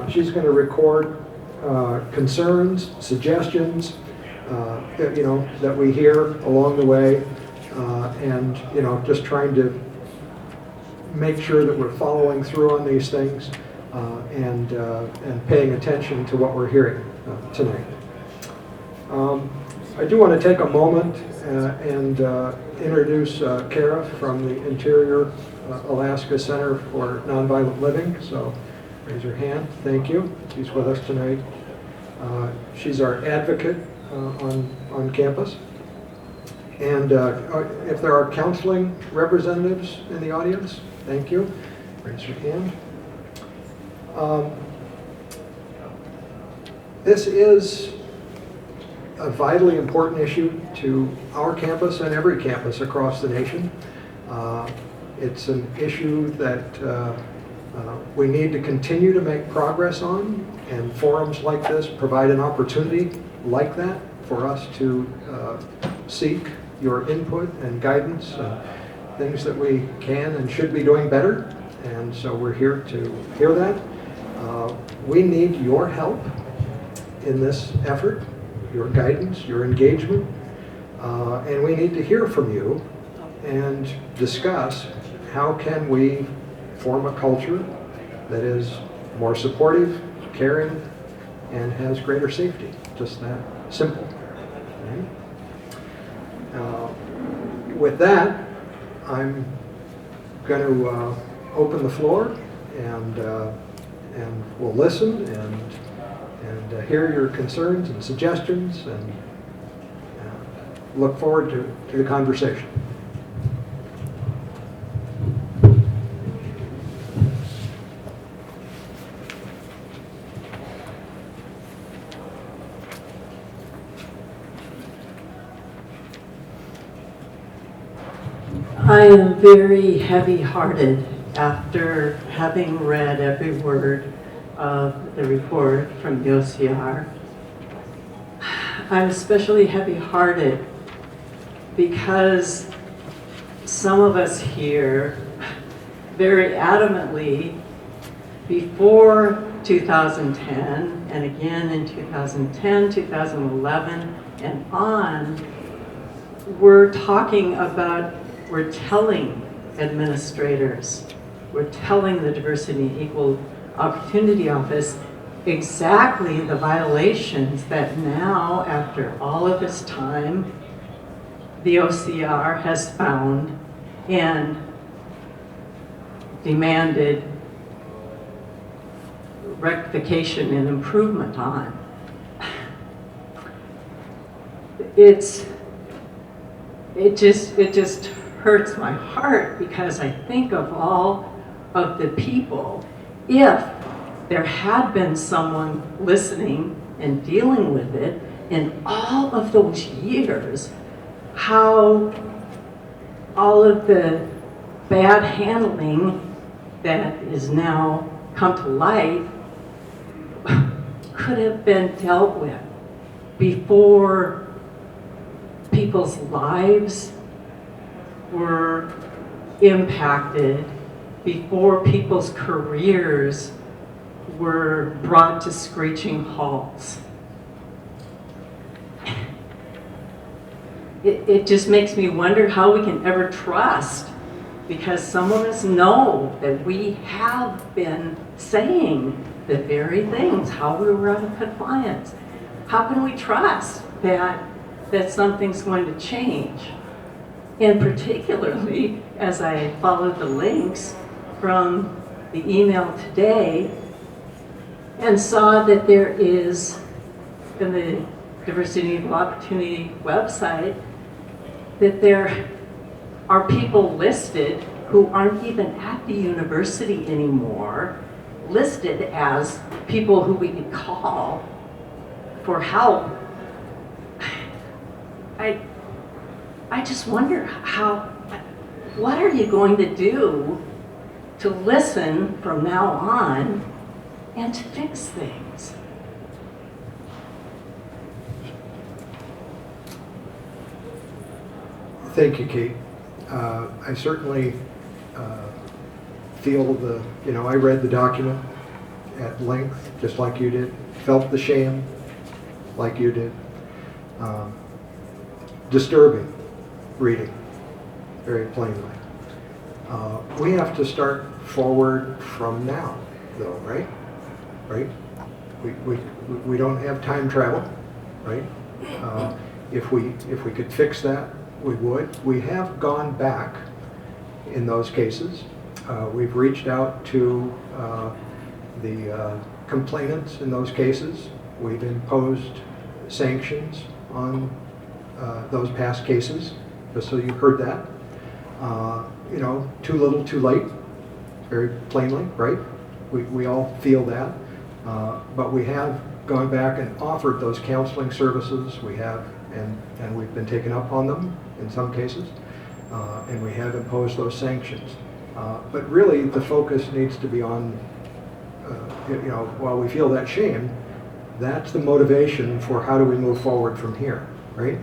She's going to record concerns, suggestions, that we hear along the way, and just trying to make sure that we're following through on these things and paying attention to what we're hearing tonight. I do want to take a moment and introduce Kara from the Interior Alaska Center for Nonviolent Living. So raise your hand. Thank you. She's with us tonight. She's our advocate on campus. And if there are counseling representatives in the audience, thank you. Raise your hand. This is a vitally important issue to our campus and every campus across the nation. It's an issue that we need to continue to make progress on, and forums like this provide an opportunity like that for us to seek your input and guidance and things that we can and should be doing better. And so we're here to hear that. We need your help in this effort, your guidance, your engagement, and we need to hear from you and discuss how can we form a culture that is more supportive, caring, and has greater safety. Just that simple. Okay? With that, I'm going to open the floor and we'll listen and hear your concerns and suggestions and look forward to the conversation. I am very heavy-hearted after having read every word of the report from the OCR. I'm especially heavy-hearted because some of us here very adamantly before 2010 and again in 2010, 2011 and on, we're talking about, we're telling administrators, we're telling the Diversity and Equal Opportunity Office exactly the violations that now, after all of this time, the OCR has found and demanded rectification and improvement on. It just hurts my heart because I think of all of the people. If there had been someone listening and dealing with it in all of those years, how all of the bad handling that is now come to light could have been dealt with before people's lives were impacted, before people's careers were brought to screeching halts. It just makes me wonder how we can ever trust, because some of us know that we have been saying the very things, how we were out of compliance. How can we trust that something's going to change? And particularly, as I followed the links from the email today and saw that there is, in the Diversity and Equal Opportunity website, that there are people listed who aren't even at the university anymore, listed as people who we could call for help. I just wonder what are you going to do to listen from now on and to fix things? Thank you, Kate. I certainly feel I read the document at length, just like you did, felt the shame like you did. Disturbing reading, very plainly. We have to start forward from now, though, right? Right? We don't have time travel, right? If we could fix that, we would. We have gone back in those cases. We've reached out to the complainants in those cases. We've imposed sanctions on those past cases, just so you heard that. You know, too little, too late, very plainly, right? We all feel that. But we have gone back and offered those counseling services. We have, and we've been taken up on them in some cases, and we have imposed those sanctions. But really, the focus needs to be on, you know, while we feel that shame, that's the motivation for how do we move forward from here, right?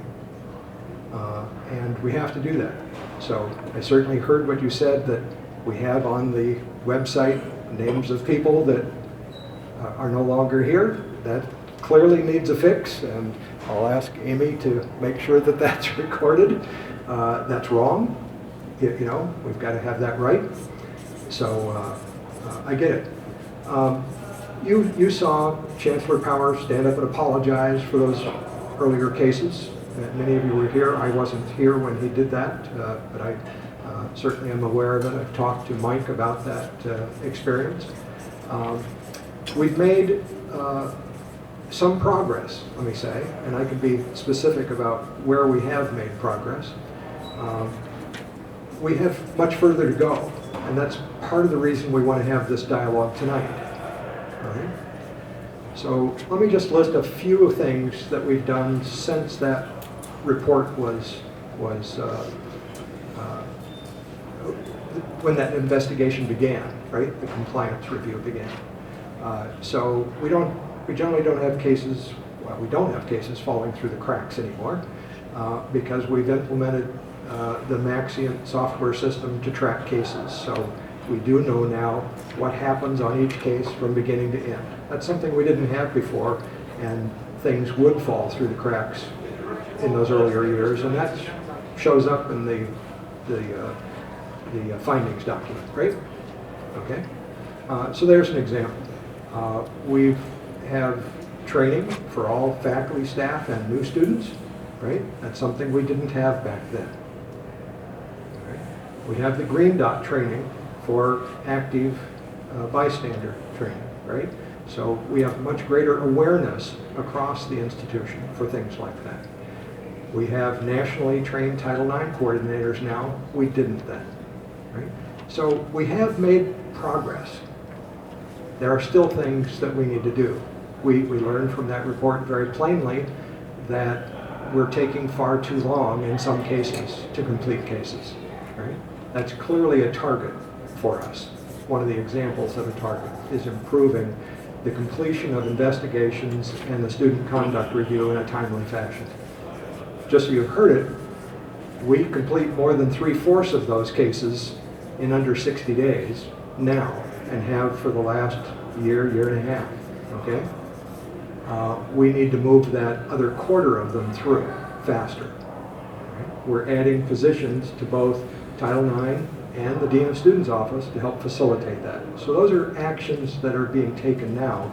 And we have to do that. So I certainly heard what you said, that we have on the website names of people that are no longer here. That clearly needs a fix, and I'll ask Amy to make sure that that's recorded. That's wrong. You know, we've got to have that right. So I get it. You saw Chancellor Powers stand up and apologize for those earlier cases. Many of you were here. I wasn't here when he did that, but I certainly am aware of it. I've talked to Mike about that experience. We've made some progress, let me say, and I can be specific about where we have made progress. We have much further to go, and that's part of the reason we want to have this dialogue tonight. All right? So let me just list a few things that we've done since that report was when that investigation began, right? The compliance review began. So we generally don't have cases, well, we don't have cases falling through the cracks anymore because we've implemented the Maxient software system to track cases. So we do know now what happens on each case from beginning to end. That's something we didn't have before, and things would fall through the cracks in those earlier years, and that shows up in the findings document, right? Okay. So there's an example. We have training for all faculty, staff, and new students, right? That's something we didn't have back then. Right? We have the green dot training for active bystander training, right? So we have much greater awareness across the institution for things like that. We have nationally trained Title IX coordinators now. We didn't then, right? So we have made progress. There are still things that we need to do. We learned from that report very plainly that we're taking far too long in some cases to complete cases, right? That's clearly a target for us. One of the examples of a target is improving the completion of investigations and the student conduct review in a timely fashion. Just so you've heard it, we complete more than 3/4 of those cases in under 60 days now, and have for the last year and a half, okay? We need to move that other quarter of them through faster. Right? We're adding positions to both Title IX and the Dean of Students Office to help facilitate that. So those are actions that are being taken now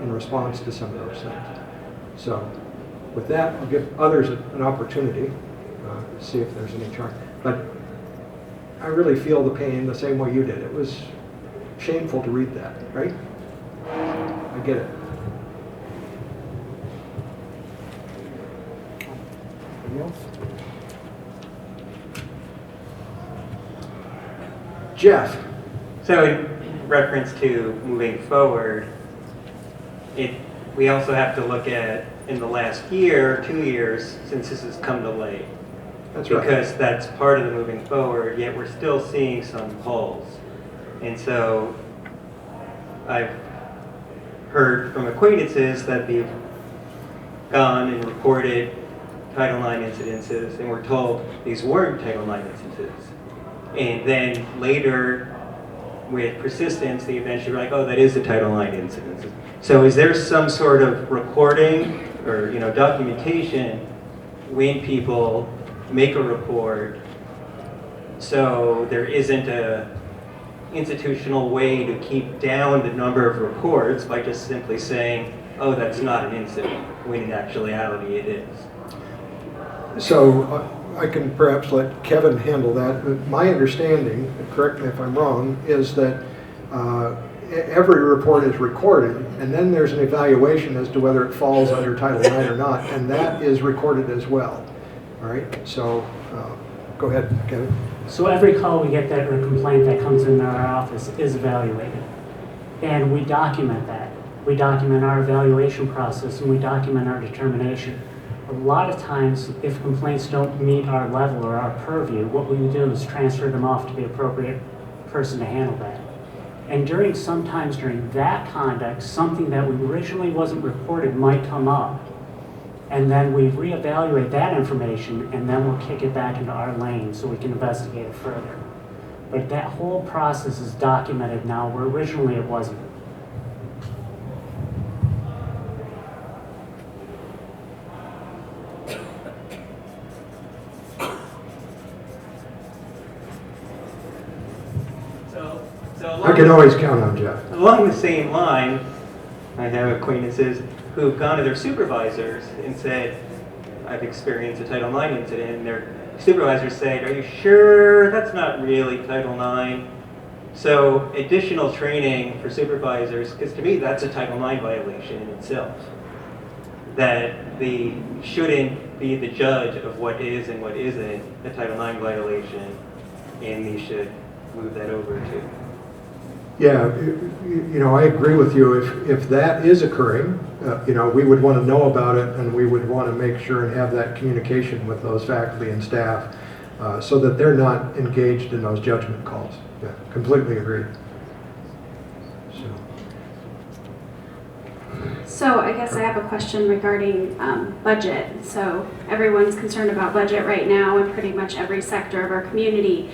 in response to some of those things. So with that, I'll give others an opportunity to see if there's any charge. But I really feel the pain the same way you did. It was shameful to read that, right? I get it. Anything else? Jeff. So in reference to moving forward, we also have to look at in the last year, 2 years, since this has come to light. That's right. Because that's part of the moving forward, yet we're still seeing some holes. And so I've heard from acquaintances that they've gone and reported Title IX incidences, and we're told these weren't Title IX incidences. And then later, with persistence, they eventually were like, oh, that is a Title IX incident. So is there some sort of recording or documentation when people make a report so there isn't a institutional way to keep down the number of reports by just simply saying, oh, that's not an incident, when in actuality it is? So I can perhaps let Kevin handle that, but my understanding, correct me if I'm wrong, is that every report is recorded, and then there's an evaluation as to whether it falls under Title IX or not, and that is recorded as well. All right, so go ahead, Kevin. So every call we get that or complaint that comes into our office is evaluated, and we document that. We document our evaluation process, and we document our determination. A lot of times, if complaints don't meet our level or our purview, what we do is transfer them off to the appropriate person to handle that. And sometimes during that conduct, something that originally wasn't reported might come up. And then we reevaluate that information, and then we'll kick it back into our lane so we can investigate it further. But that whole process is documented now, where originally it wasn't. I can always count on Jeff. Along the same line, I have acquaintances who've gone to their supervisors and said, I've experienced a Title IX incident, and their supervisors said, are you sure that's not really Title IX? So additional training for supervisors, because to me that's a Title IX violation in itself. That they shouldn't be the judge of what is and what isn't a Title IX violation, and they should move that over to. Yeah, I agree with you. If that is occurring, we would want to know about it, and we would want to make sure and have that communication with those faculty and staff so that they're not engaged in those judgment calls. Yeah, completely agree. So I guess I have a question regarding budget. So everyone's concerned about budget right now in pretty much every sector of our community.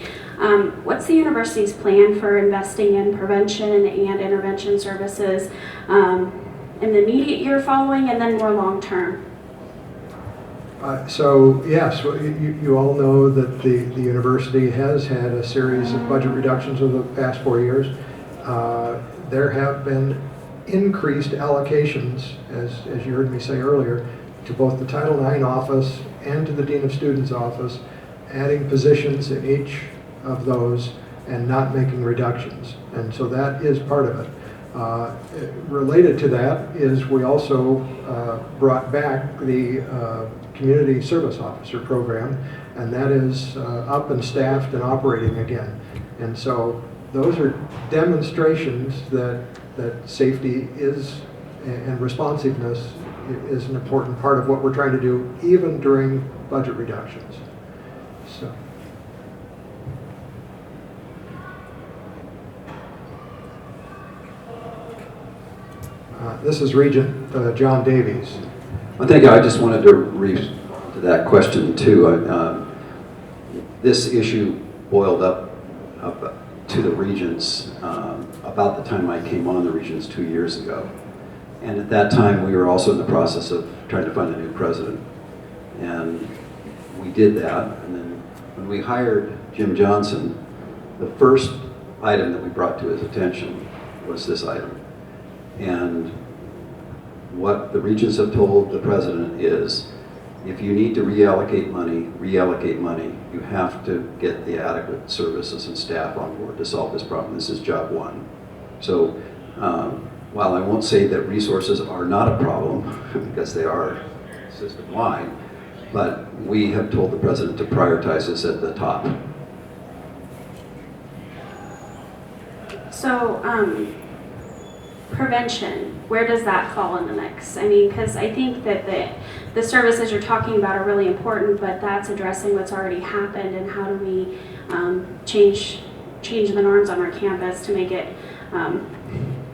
What's the university's plan for investing in prevention and intervention services in the immediate year following and then more long term? So yes, you all know that the university has had a series of budget reductions over the past 4 years. There have been increased allocations, as you heard me say earlier, to both the Title IX office and to the Dean of Students office, adding positions in each of those and not making reductions. And so that is part of it. Related to that is we also brought back the Community Service Officer program, and that is up and staffed and operating again. And so those are demonstrations that safety is and responsiveness is an important part of what we're trying to do, even during budget reductions. So. This is Regent John Davies. I think I just wanted to read to that question too. This issue boiled up to the regents about the time I came on the regents 2 years ago. And at that time, we were also in the process of trying to find a new president. And we did that. And then when we hired Jim Johnson, the first item that we brought to his attention was this item. And what the regents have told the president is, if you need to reallocate money, you have to get the adequate services and staff on board to solve this problem. This is job one. So while I won't say that resources are not a problem, because they are system-wide, but we have told the president to prioritize this at the top. So prevention, where does that fall in the mix? I mean, because I think that the services you're talking about are really important, but that's addressing what's already happened, and how do we change the norms on our campus to make it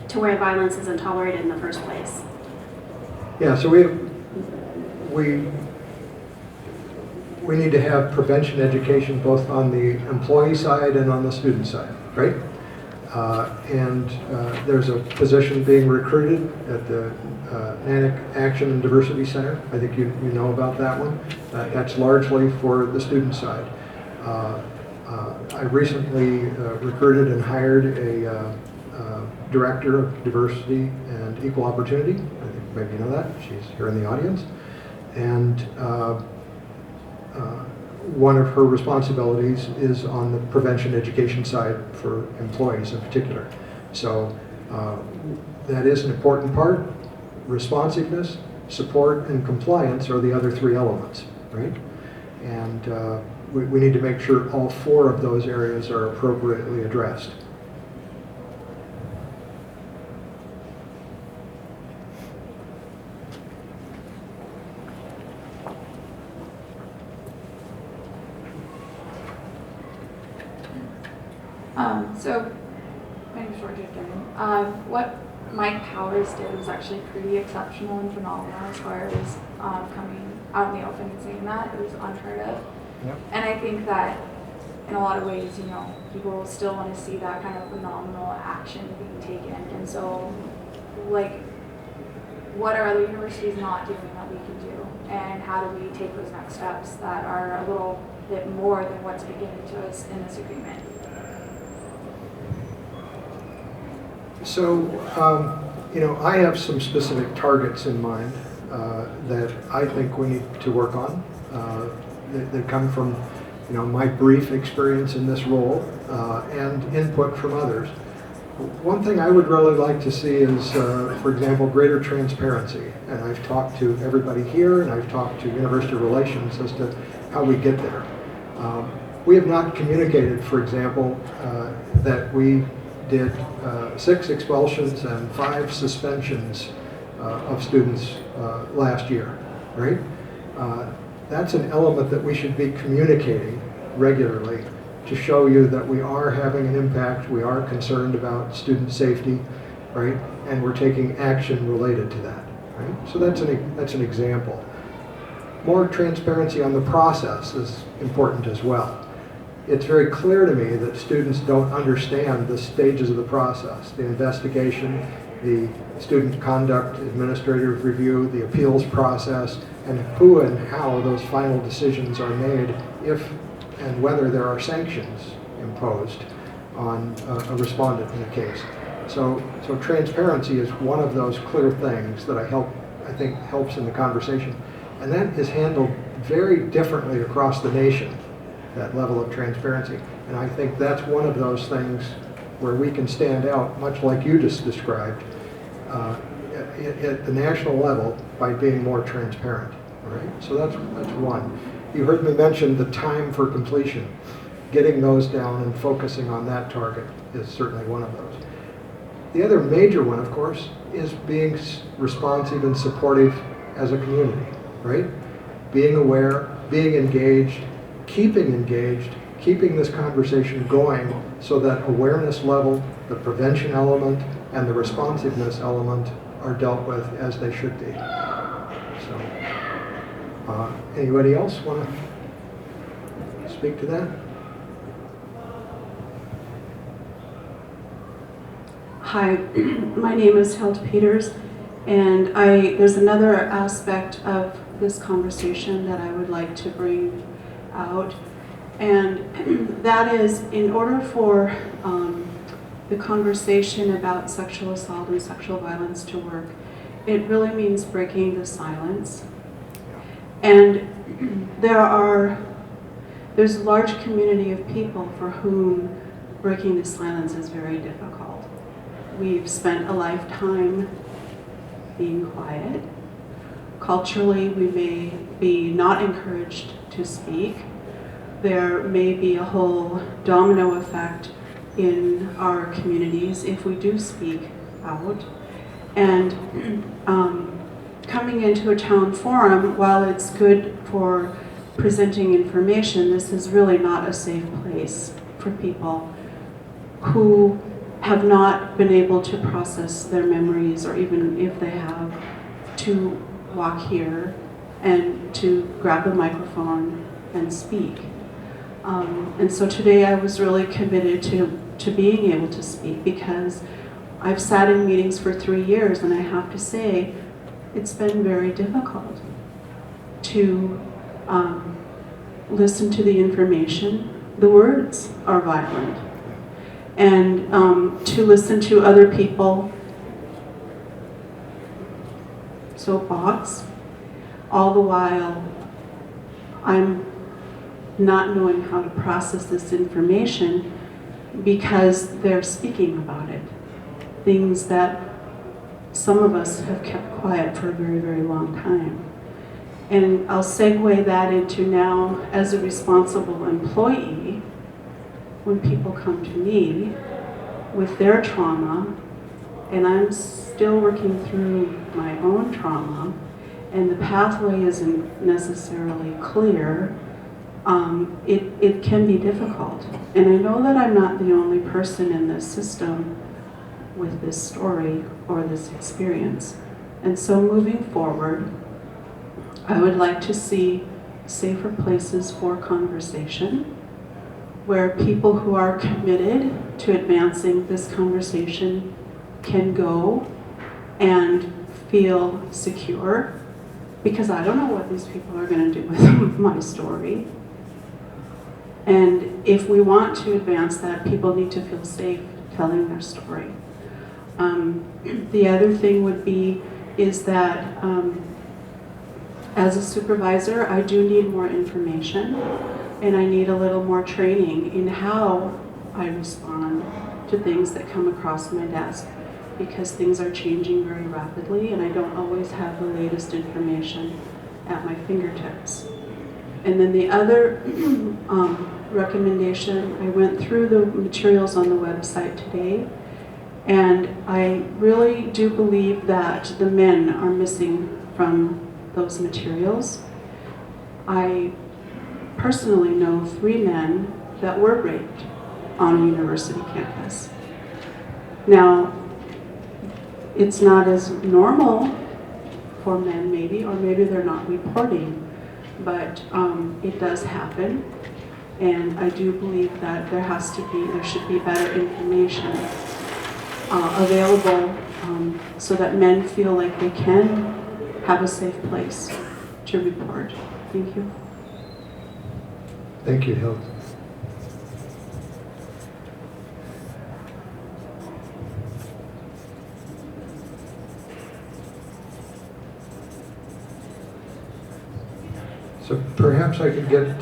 to where violence isn't tolerated in the first place. Yeah, so we need to have prevention education both on the employee side and on the student side, right? And there's a position being recruited at the Nanick Action and Diversity Center. I think you know about that one. That's largely for the student side. I recently recruited and hired a director of diversity and equal opportunity. I think maybe you know that. She's here in the audience. And one of her responsibilities is on the prevention education side for employees in particular. So that is an important part. Responsiveness, support, and compliance are the other three elements, right? And we need to make sure all four of those areas are appropriately addressed. So, my name's Georgia again. What Mike Powers did was actually pretty exceptional and phenomenal as far as coming out in the open and saying that. It was unheard of. Yep. And I think that in a lot of ways, you know, people still want to see that kind of phenomenal action being taken. And so, like, what are other universities not doing that we can do? And how do we take those next steps that are a little bit more than what's been given to us in this agreement? So, you know, I have some specific targets in mind that I think we need to work on. That come from, you know, my brief experience in this role and input from others. One thing I would really like to see is, for example, greater transparency. And I've talked to everybody here, and I've talked to university relations as to how we get there. We have not communicated, for example, that we did 6 expulsions and 5 suspensions of students last year, right? That's an element that we should be communicating regularly to show you that we are having an impact, we are concerned about student safety, right? And we're taking action related to that, right? So that's an example. More transparency on the process is important as well. It's very clear to me that students don't understand the stages of the process, the investigation, the student conduct administrative review, the appeals process, and who and how those final decisions are made if and whether there are sanctions imposed on a respondent in a case. So transparency is one of those clear things that I think helps in the conversation. And that is handled very differently across the nation, that level of transparency. And I think that's one of those things where we can stand out, much like you just described, at the national level by being more transparent, right? So that's one. You heard me mention the time for completion. Getting those down and focusing on that target is certainly one of those. The other major one, of course, is being responsive and supportive as a community, right? Being aware, being engaged, keeping this conversation going so that awareness level, the prevention element, and the responsiveness element are dealt with as they should be. So, anybody else want to speak to that? Hi, my name is Hilda Peters, and there's another aspect of this conversation that I would like to bring out, and that is, in order for the conversation about sexual assault and sexual violence to work, it really means breaking the silence. And there's a large community of people for whom breaking the silence is very difficult. We've spent a lifetime being quiet. Culturally, we may be not encouraged to speak. There may be a whole domino effect in our communities if we do speak out. And coming into a town forum, while it's good for presenting information, this is really not a safe place for people who have not been able to process their memories, or even if they have, to walk here and to grab the microphone and speak. And so today I was really committed to to being able to speak, because I've sat in meetings for 3 years and I have to say it's been very difficult to listen to the information. The words are violent. And to listen to other people soapbox, all the while I'm not knowing how to process this information because they're speaking about it. Things that some of us have kept quiet for a very, very long time. And I'll segue that into now, as a responsible employee, when people come to me with their trauma, and I'm still working through my own trauma, and the pathway isn't necessarily clear, it can be difficult. And I know that I'm not the only person in this system with this story or this experience. And so moving forward, I would like to see safer places for conversation, where people who are committed to advancing this conversation can go and feel secure, because I don't know what these people are going to do with my story. And if we want to advance that, people need to feel safe telling their story. The other thing would be is that as a supervisor, I do need more information, and I need a little more training in how I respond to things that come across my desk, because things are changing very rapidly and I don't always have the latest information at my fingertips. And then the other recommendation, I went through the materials on the website today, and I really do believe that the men are missing from those materials. I personally know 3 men that were raped on a university campus. Now, it's not as normal for men maybe, or maybe they're not reporting, but it does happen. And I do believe that there should be better information available so that men feel like they can have a safe place to report. Thank you. Thank you, Hilda. So perhaps I could get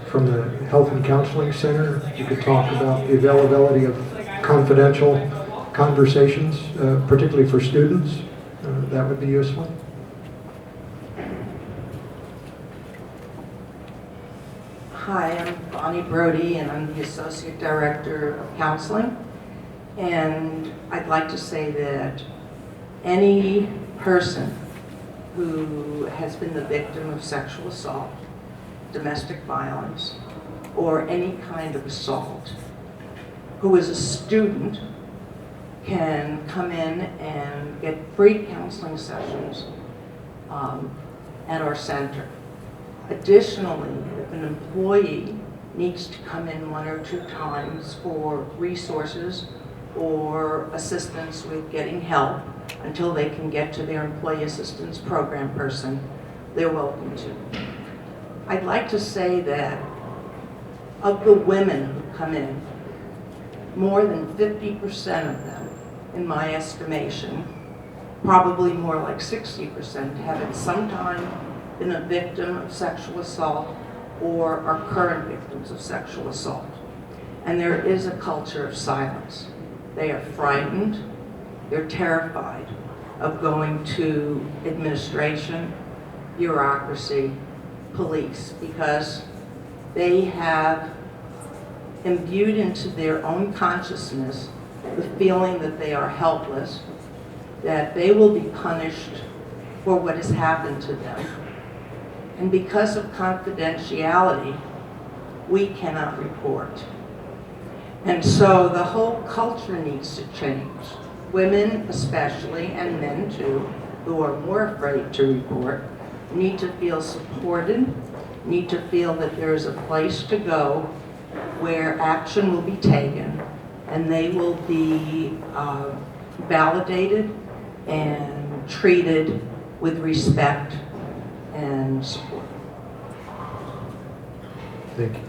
from the Health and Counseling Center, you could talk about the availability of confidential conversations, particularly for students. That would be useful. Hi, I'm Bonnie Brody, and I'm the Associate Director of Counseling. And I'd like to say that any person who has been the victim of sexual assault, domestic violence, or any kind of assault, who is a student, can come in and get free counseling sessions at our center. Additionally, if an employee needs to come in 1 or 2 times for resources or assistance with getting help until they can get to their employee assistance program person, they're welcome to. I'd like to say that of the women who come in, more than 50% of them, in my estimation, probably more like 60%, have at some time been a victim of sexual assault or are current victims of sexual assault. And there is a culture of silence. They are frightened, they're terrified of going to administration, bureaucracy, police, because they have imbued into their own consciousness the feeling that they are helpless, that they will be punished for what has happened to them. And because of confidentiality, we cannot report. And so the whole culture needs to change. Women especially, and men too, who are more afraid to report, need to feel supported, need to feel that there is a place to go where action will be taken, and they will be validated and treated with respect and support. Thank you.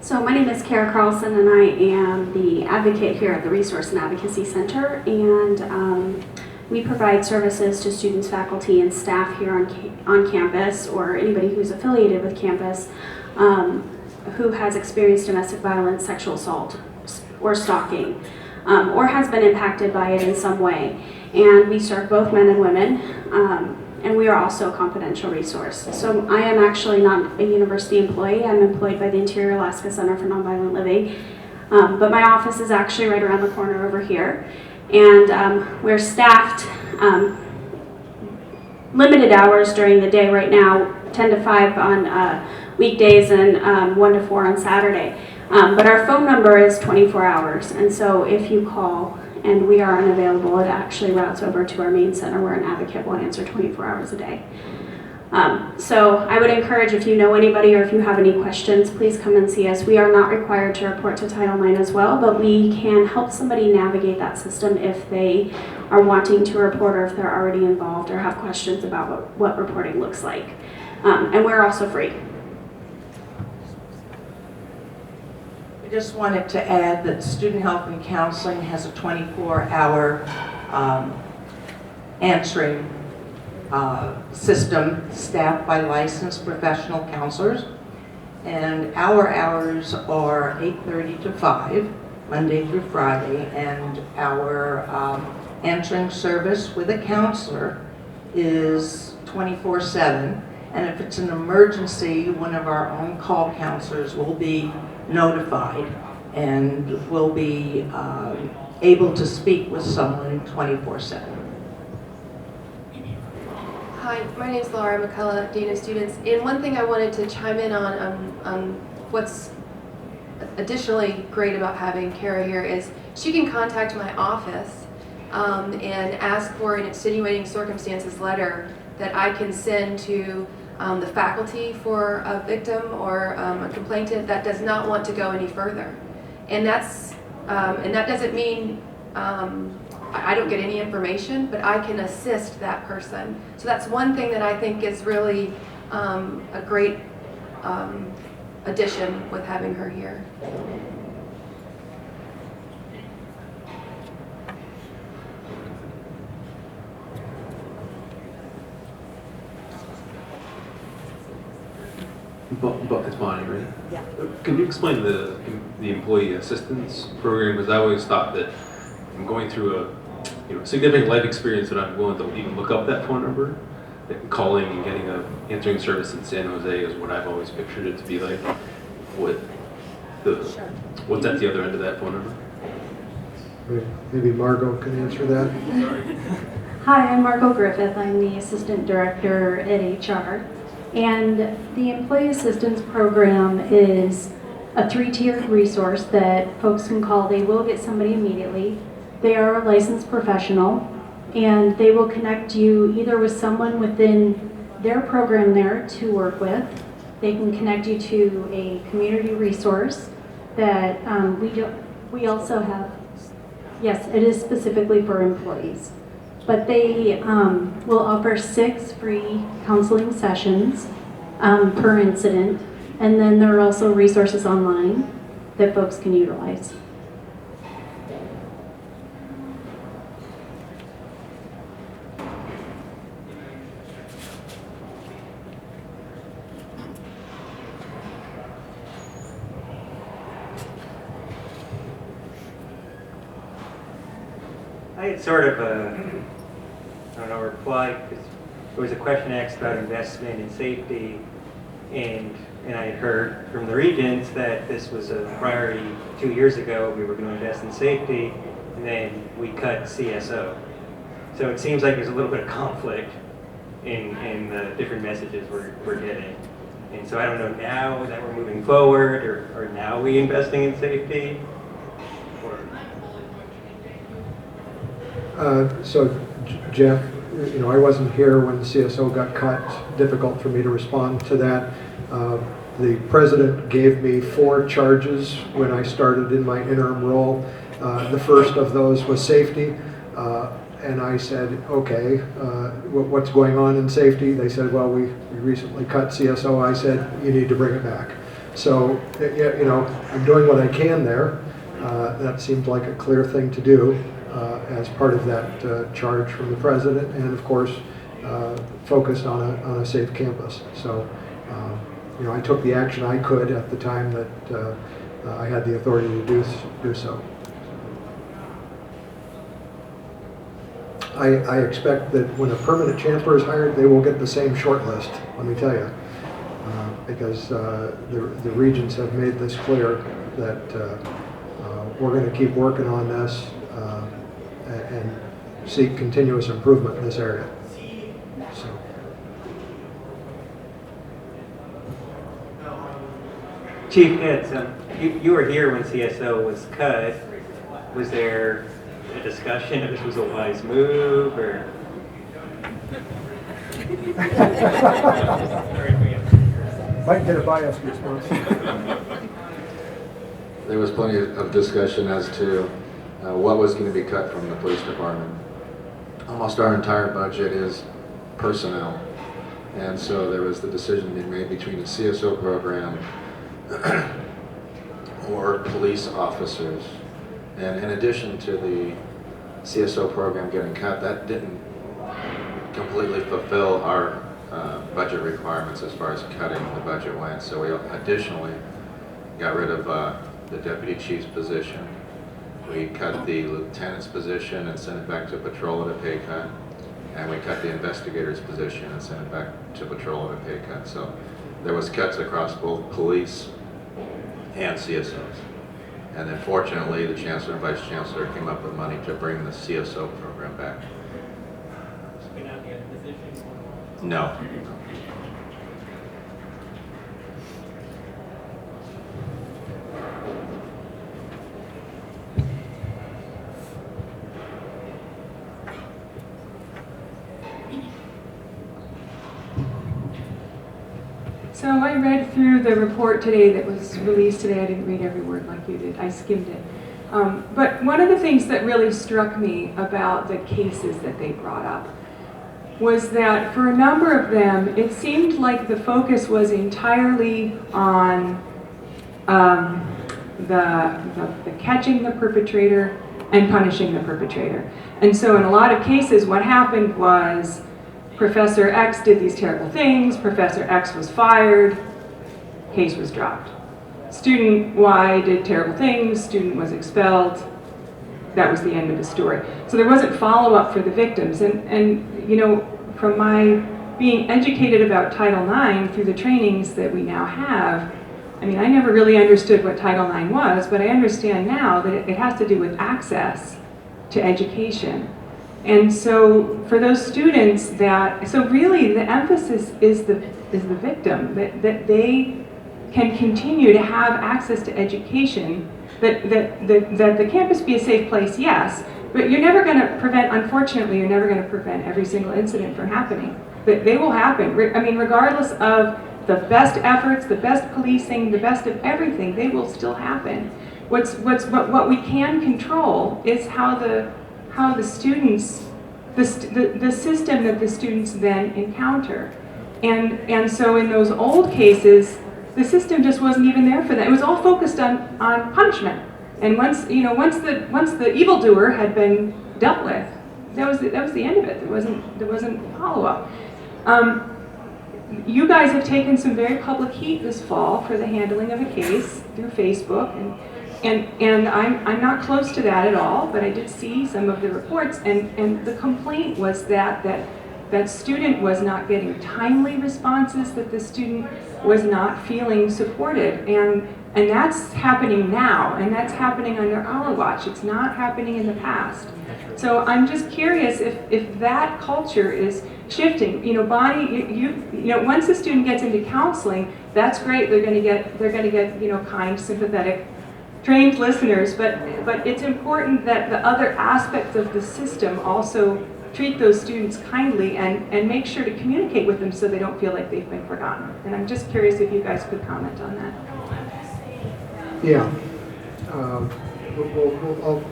So my name is Kara Carlson, and I am the advocate here at the Resource and Advocacy Center, and we provide services to students, faculty, and staff here on campus, or anybody who's affiliated with campus who has experienced domestic violence, sexual assault, or stalking, or has been impacted by it in some way. And we serve both men and women, and we are also a confidential resource. So I am actually not a university employee. I'm employed by the Interior Alaska Center for Nonviolent Living, but my office is actually right around the corner over here. And we're staffed limited hours during the day right now, 10 to 5 on weekdays and 1 to 4 on Saturday. But our phone number is 24 hours, and so if you call and we are unavailable, it actually routes over to our main center where an advocate will answer 24 hours a day. So I would encourage, if you know anybody or if you have any questions, please come and see us. We are not required to report to Title IX as well, but we can help somebody navigate that system if they are wanting to report, or if they're already involved or have questions about what reporting looks like. And we're also free. I just wanted to add that Student Health and Counseling has a 24-hour answering system staffed by licensed professional counselors, and our hours are 8:30 to 5, Monday through Friday, and our answering service with a counselor is 24/7, and if it's an emergency, one of our own call counselors will be notified and will be able to speak with someone 24/7. Hi, my name is Laura McCullough, Dean of Students. And one thing I wanted to chime in on what's additionally great about having Kara here is she can contact my office and ask for an extenuating circumstances letter that I can send to the faculty for a victim or a complainant that does not want to go any further. And that's and that doesn't mean I don't get any information, but I can assist that person. So that's one thing that I think is really a great addition with having her here. It's Bonnie, right? Yeah. Can you explain the employee assistance program? Because I always thought that I'm going through a significant life experience that I'm willing to even look up that phone number. That calling and getting a answering service in San Jose is what I've always pictured it to be like. What's at the other end of that phone number? Maybe Margot can answer that. Hi, I'm Margot Griffith. I'm the Assistant Director at HR. And the Employee Assistance Program is a 3-tiered resource that folks can call. They will get somebody immediately. They are a licensed professional, and they will connect you either with someone within their program there to work with. They can connect you to a community resource that we also have. Yes, it is specifically for employees. But they will offer 6 free counseling sessions per incident. And then there are also resources online that folks can utilize. I had sort of a reply, because there was a question asked about investment and safety, and I had heard from the regents that this was a priority 2 years ago. We were going to invest in safety, and then we cut CSO. So it seems like there's a little bit of conflict in the different messages we're getting. And so I don't know now that we're moving forward, or now we investing in safety, or... So Jeff, I wasn't here when CSO got cut. Difficult for me to respond to that. The president gave me 4 charges when I started in my interim role. The first of those was safety. And I said, okay, what's going on in safety? They said, well, we recently cut CSO. I said, you need to bring it back. So, you know, I'm doing what I can there. That seemed like a clear thing to do as part of that charge from the president, and of course, focused on a safe campus. So, you know, I took the action I could at the time that I had the authority to do so. I expect that when a permanent chancellor is hired, they will get the same short list, let me tell you. Because the regents have made this clear that we're going to keep working on this and seek continuous improvement in this area. So. Chief Hitz, you were here when CSO was cut. Was there a discussion if this was a wise move, or? Might get a biased response. There was plenty of discussion as to what was going to be cut from the police department. Almost our entire budget is personnel, and so there was the decision being made between the CSO program or police officers. And in addition to the CSO program getting cut, that didn't completely fulfill our budget requirements as far as cutting the budget went. So we additionally got rid of the deputy chief's position. We cut the lieutenant's position and sent it back to patrol at a pay cut. And we cut the investigator's position and sent it back to patrol at a pay cut. So there was cuts across both police and CSOs. And then fortunately, the chancellor and vice chancellor came up with money to bring the CSO program back. No. So I read through the report today that was released today. I didn't read every word like you did. I skimmed it. But one of the things that really struck me about the cases that they brought up was that for a number of them, it seemed like the focus was entirely on the catching the perpetrator and punishing the perpetrator. And so in a lot of cases, what happened was Professor X did these terrible things, Professor X was fired, case was dropped. Student Y did terrible things, student was expelled, that was the end of the story. So there wasn't follow-up for the victims. And you know, from my being educated about Title IX through the trainings that we now have, I mean, I never really understood what Title IX was, but I understand now that it has to do with access to education. And so for those students so really the emphasis is the victim, that they can continue to have access to education, that the campus be a safe place, yes, but you're never going to prevent, unfortunately, you're never going to prevent every single incident from happening. But they will happen. I mean, regardless of the best efforts, the best policing, the best of everything, they will still happen. What we can control is how the students, the system that the students then encounter. And so in those old cases, the system just wasn't even there for them. It was all focused on punishment. And once the evildoer had been dealt with, that was the end of it. There wasn't follow-up. You guys have taken some very public heat this fall for the handling of a case through Facebook, and I'm not close to that at all, but I did see some of the reports, and the complaint was that student was not getting timely responses, that the student was not feeling supported, and that's happening now, and that's happening under our watch. It's not happening in the past. So I'm just curious if that culture is shifting. You know, Bonnie, you know, once the student gets into counseling, that's great. They're going to get you know, kind, sympathetic, trained listeners. But it's important that the other aspects of the system also treat those students kindly and make sure to communicate with them so they don't feel like they've been forgotten. And I'm just curious if you guys could comment on that. Yeah.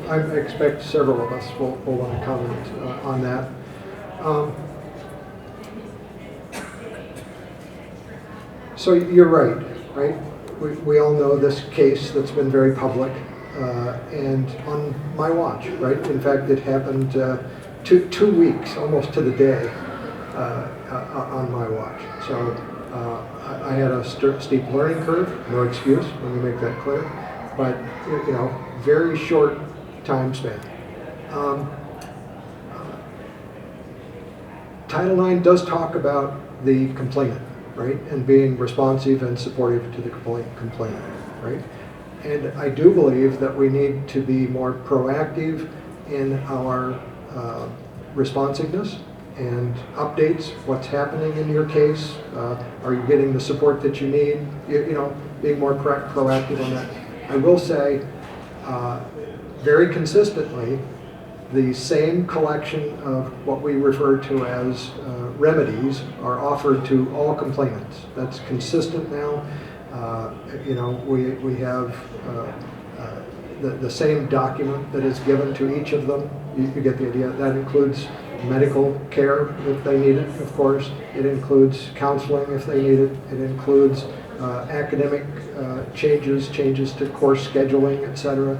I expect several of us will want to comment on that. So you're right? We all know this case that's been very public and on my watch, right? In fact, it happened 2 weeks, almost to the day, on my watch. So I had a steep learning curve, no excuse, let me make that clear, but very short time span. Title IX does talk about the complainant, right, and being responsive and supportive to the complainant, right? And I do believe that we need to be more proactive in our responsiveness and updates, what's happening in your case, are you getting the support that you need, being more proactive on that. I will say, very consistently, the same collection of what we refer to as remedies are offered to all complainants. That's consistent now. We have the same document that is given to each of them. You get the idea. That includes medical care if they need it, of course. It includes counseling if they need it. It includes academic changes to course scheduling, etc.,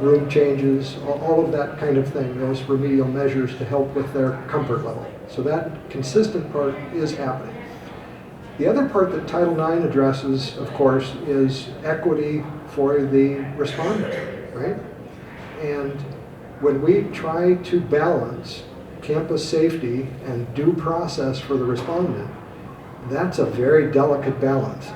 room changes, all of that kind of thing, those remedial measures to help with their comfort level. So that consistent part is happening. The other part that Title IX addresses, of course, is equity for the respondent, right? And when we try to balance campus safety and due process for the respondent, that's a very delicate balance,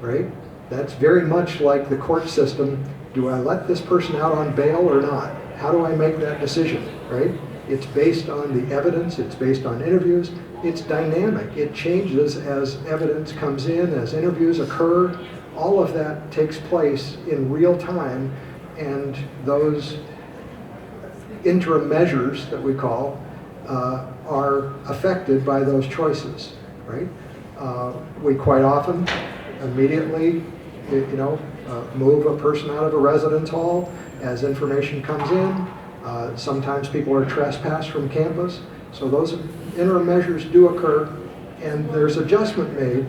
right? That's very much like the court system. Do I let this person out on bail or not? How do I make that decision, right? It's based on the evidence, it's based on interviews, it's dynamic. It changes as evidence comes in, as interviews occur. All of that takes place in real time, and those interim measures that we call are affected by those choices, right? We quite often immediately, move a person out of a residence hall as information comes in. Sometimes people are trespassed from campus. So those interim measures do occur, and there's adjustment made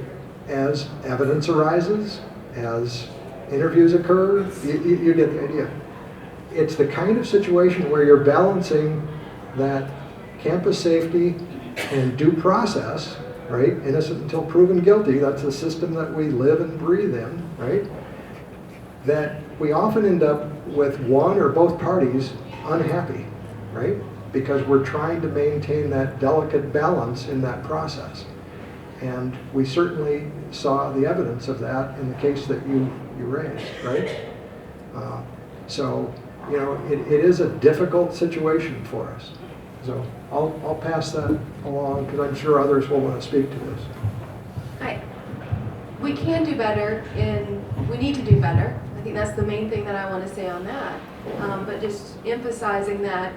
as evidence arises, as interviews occur. You get the idea. It's the kind of situation where you're balancing that campus safety and due process, right? Innocent until proven guilty. That's the system that we live and breathe in, right? That we often end up with one or both parties unhappy, right? Because we're trying to maintain that delicate balance in that process. And we certainly saw the evidence of that in the case that you raised, right? So, it is a difficult situation for us. So I'll pass that along because I'm sure others will want to speak to this. We can do better, and we need to do better. I think that's the main thing that I want to say on that. But just emphasizing that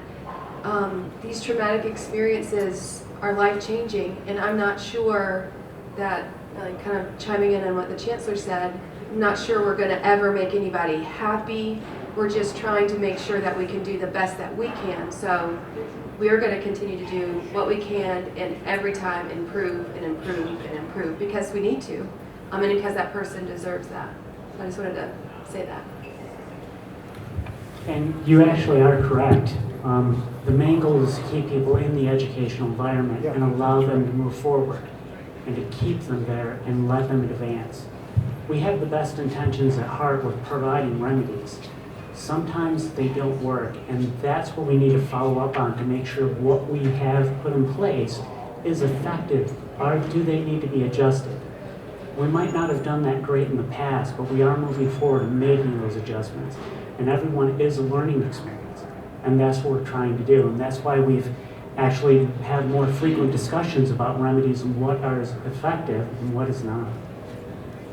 these traumatic experiences are life-changing, and I'm not sure that, kind of chiming in on what the Chancellor said, I'm not sure we're going to ever make anybody happy. We're just trying to make sure that we can do the best that we can. So we are going to continue to do what we can and every time improve and improve and improve because we need to, and because that person deserves that. So I just wanted to say that. And you actually are correct. The main goal is to keep people in the educational environment and allow them to move forward and to keep them there and let them advance. We have the best intentions at heart with providing remedies. Sometimes they don't work, and that's what we need to follow up on to make sure what we have put in place is effective, or do they need to be adjusted? We might not have done that great in the past, but we are moving forward and making those adjustments. And everyone is a learning experience, and that's what we're trying to do. And that's why we've actually had more frequent discussions about remedies and what are effective and what is not.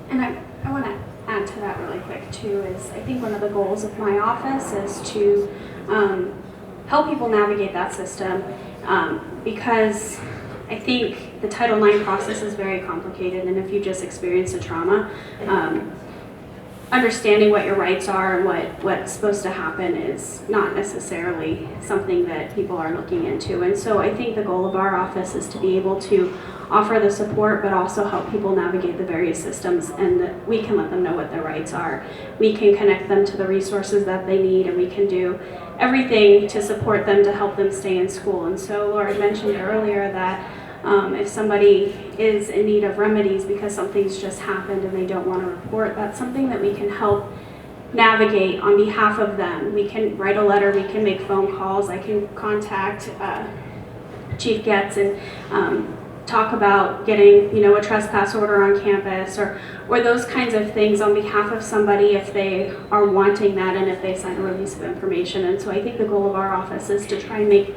And I want to add to that really quick too, is I think one of the goals of my office is to help people navigate that system because I think the Title IX process is very complicated, and if you just experienced a trauma, understanding what your rights are and what's supposed to happen is not necessarily something that people are looking into. And so I think the goal of our office is to be able to offer the support, but also help people navigate the various systems, and that we can let them know what their rights are. We can connect them to the resources that they need, and we can do everything to support them to help them stay in school. And so Laura mentioned earlier that if somebody is in need of remedies because something's just happened and they don't want to report, that's something that we can help navigate on behalf of them. We can write a letter, we can make phone calls, I can contact Chief Getz and talk about getting, a trespass order on campus or those kinds of things on behalf of somebody if they are wanting that and if they sign a release of information. And so I think the goal of our office is to try and make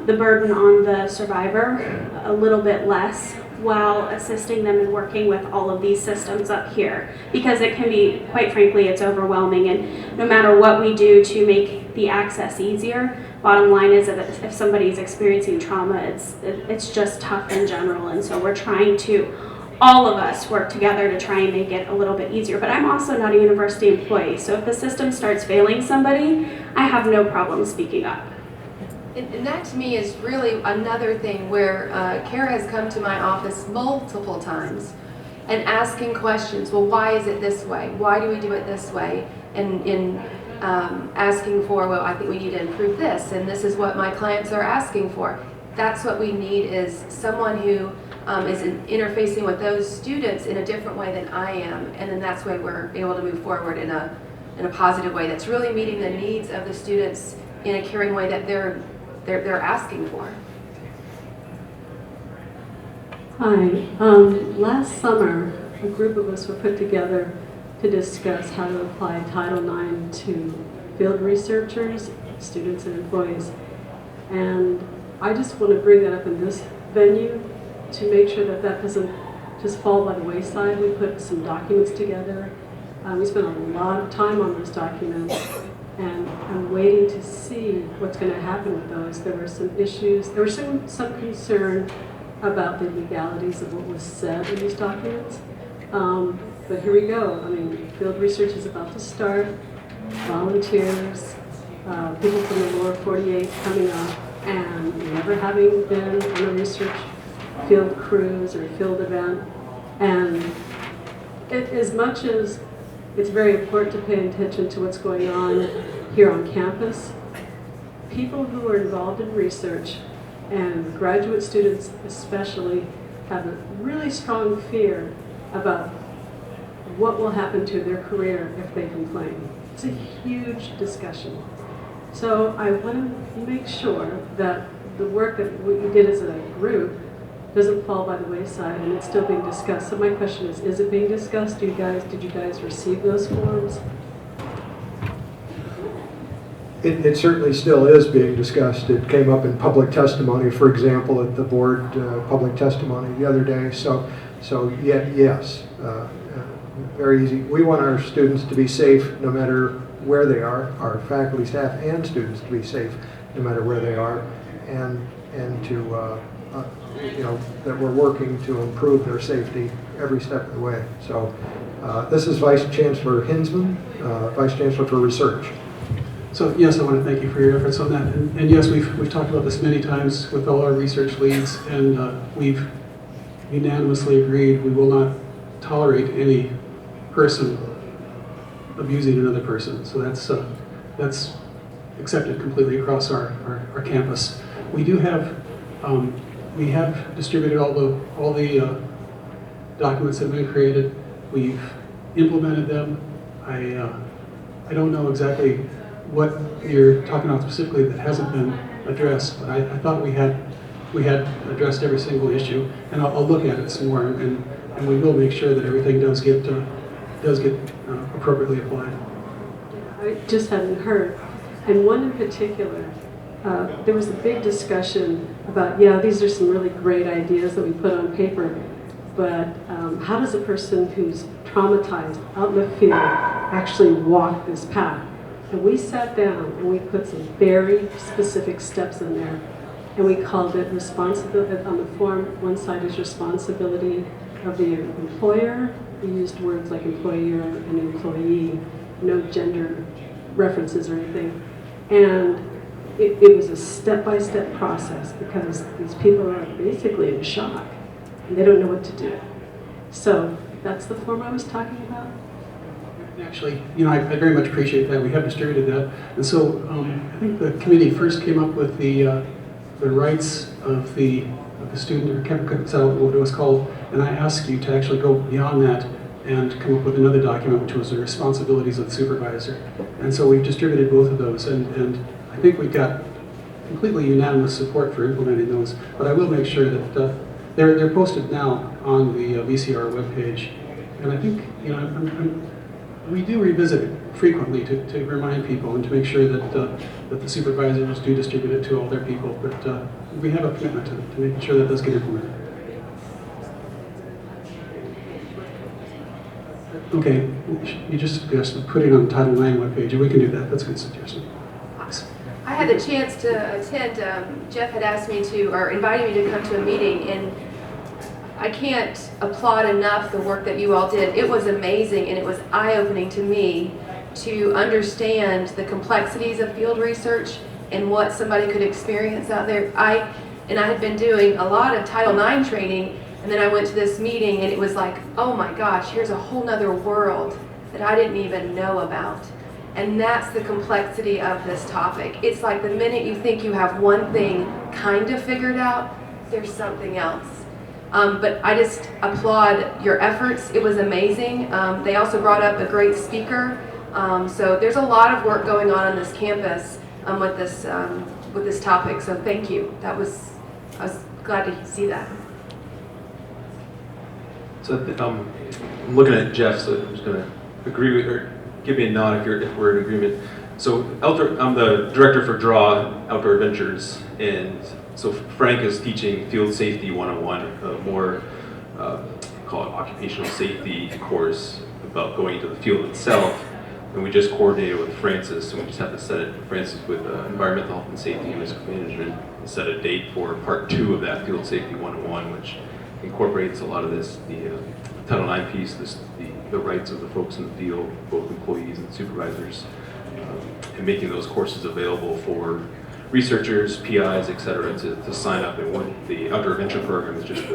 the burden on the survivor a little bit less while assisting them in working with all of these systems up here, because it can be, quite frankly, it's overwhelming, and no matter what we do to make the access easier, bottom line is that if somebody's experiencing trauma, it's just tough in general. And so we're trying to, all of us work together to try and make it a little bit easier. But I'm also not a university employee, so if the system starts failing somebody, I have no problem speaking up. And that to me is really another thing where Kara has come to my office multiple times and asking questions. Well, why is it this way? Why do we do it this way? And in asking for, well, I think we need to improve this, and this is what my clients are asking for. That's what we need, is someone who is interfacing with those students in a different way than I am, and then that's why we're able to move forward in a positive way that's really meeting the needs of the students in a caring way that they're asking for. Hi. Last summer, a group of us were put together to discuss how to apply Title IX to field researchers, students, and employees. And I just want to bring that up in this venue to make sure that that doesn't just fall by the wayside. We put some documents together. We spent a lot of time on those documents, and I'm waiting to see what's going to happen with those. There were some issues. There was some concern about the legalities of what was said in these documents. But here we go. I mean, field research is about to start. Volunteers, people from the lower 48 coming up, and never having been on a research field cruise or field event. And as much as it's very important to pay attention to what's going on here on campus, people who are involved in research, and graduate students especially, have a really strong fear about what will happen to their career if they complain. It's a huge discussion. So I want to make sure that the work that we did as a group doesn't fall by the wayside, and it's still being discussed. So my question is it being discussed? Did you guys receive those forms? It certainly still is being discussed. It came up in public testimony, for example, at the board public testimony the other day. So yes, very easy. We want our students to be safe no matter where they are, our faculty, staff, and students to be safe no matter where they are, and to that we're working to improve their safety every step of the way. So this is Vice Chancellor Hinsman, Vice Chancellor for Research. So yes, I want to thank you for your efforts on that. And yes, we've talked about this many times with all our research leads, and we've unanimously agreed we will not tolerate any person abusing another person. So that's accepted completely across our campus. We do have we have distributed all the documents that have been created. We've implemented them. I don't know exactly what you're talking about specifically that hasn't been addressed, but I thought we had addressed every single issue, and I'll look at it some more, and we will make sure that everything does get appropriately applied. I just hadn't heard, and one in particular. There was a big discussion about, these are some really great ideas that we put on paper, but how does a person who's traumatized out in the field actually walk this path? And we sat down and we put some very specific steps in there. And we called it responsibility. On the form, one side is responsibility of the employer. We used words like employer and employee, no gender references or anything. And it was a step-by-step process because these people are basically in shock and they don't know what to do. So that's the form I was talking about. Actually, I very much appreciate that. We have distributed that. And so I think the committee first came up with the rights of the student, or can't tell what it was called, and I asked you to actually go beyond that and come up with another document, which was the responsibilities of the supervisor. And so we've distributed both of those, and I think we've got completely unanimous support for implementing those. But I will make sure that they're posted now on the VCR webpage, and I think we do revisit it frequently to remind people and to make sure that the supervisors do distribute it to all their people. But we have a commitment to making sure that does get implemented. Okay, you just suggested putting it on the Title IX webpage, and we can do that. That's a good suggestion. I had the chance to attend, Jeff had asked me to, or invited me to come to a meeting, and I can't applaud enough the work that you all did. It was amazing, and it was eye-opening to me to understand the complexities of field research and what somebody could experience out there. I had been doing a lot of Title IX training, and then I went to this meeting, and it was like, oh my gosh, here's a whole nother world that I didn't even know about. And that's the complexity of this topic. It's like the minute you think you have one thing kind of figured out, there's something else. But I just applaud your efforts. It was amazing. They also brought up a great speaker. So there's a lot of work going on this campus with this topic. So thank you. I was glad to see that. So I'm looking at Jeff, so I'm just going to agree with her. Give me a nod if we're in agreement. So I'm the director for DRAW Outdoor Adventures, and so Frank is teaching Field Safety 101, a more call it occupational safety course about going into the field itself. And we just coordinated with Francis, and we just have to set it, Francis with Environmental Health and Safety and Risk Management, set a date for part 2 of that Field Safety 101, which incorporates a lot of this, the Title IX piece, the rights of the folks in the field, both employees and supervisors, and making those courses available for researchers, PIs, et cetera, to sign up. And the Outdoor Adventure program is just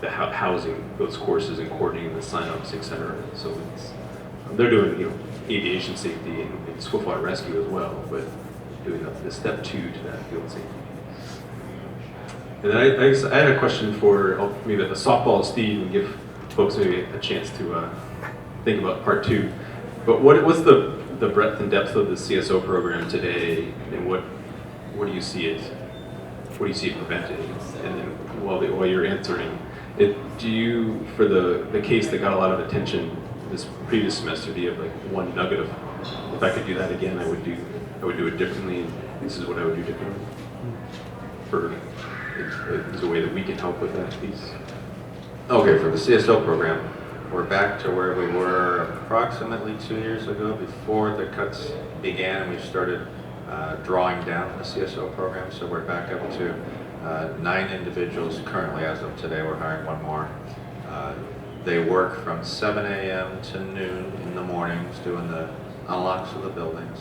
the housing those courses and coordinating the sign-ups, et cetera. So they're doing aviation safety and swiftwater rescue as well, but doing the step 2 to that field safety. And then I had a question for maybe a softball Steve, and give folks maybe a chance to think about part 2. But what's the breadth and depth of the CSO program today, and what do you see it preventing? And then while you're answering, do you, for the case that got a lot of attention this previous semester, do you have like one nugget of, if I could do that again, I would do it differently, and this is what I would do differently? Is a way that we can help with that piece? Okay, for the CSO program, we're back to where we were approximately 2 years ago before the cuts began, and we started drawing down the CSO program. So we're back up to 9 individuals currently. As of today, we're hiring 1 more. They work from 7 a.m. to noon in the mornings doing the unlocks of the buildings.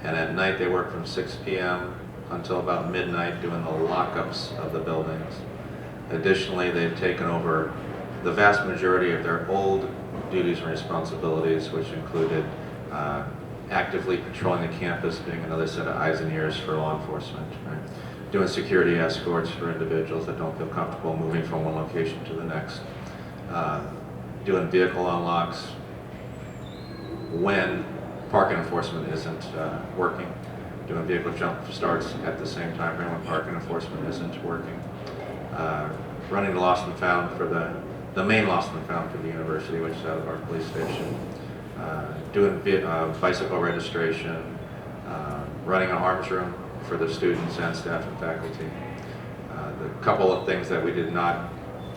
And at night they work from 6 p.m. until about midnight doing the lockups of the buildings. Additionally, they've taken over the vast majority of their old duties and responsibilities, which included actively patrolling the campus, being another set of eyes and ears for law enforcement, right? Doing security escorts for individuals that don't feel comfortable moving from one location to the next, doing vehicle unlocks when parking enforcement isn't working, doing vehicle jump starts at the same time when parking enforcement isn't working, running the lost and found for the main lost and found for the university, which is out of our police station, doing bicycle registration, running an arms room for the students and staff and faculty. The couple of things that we did not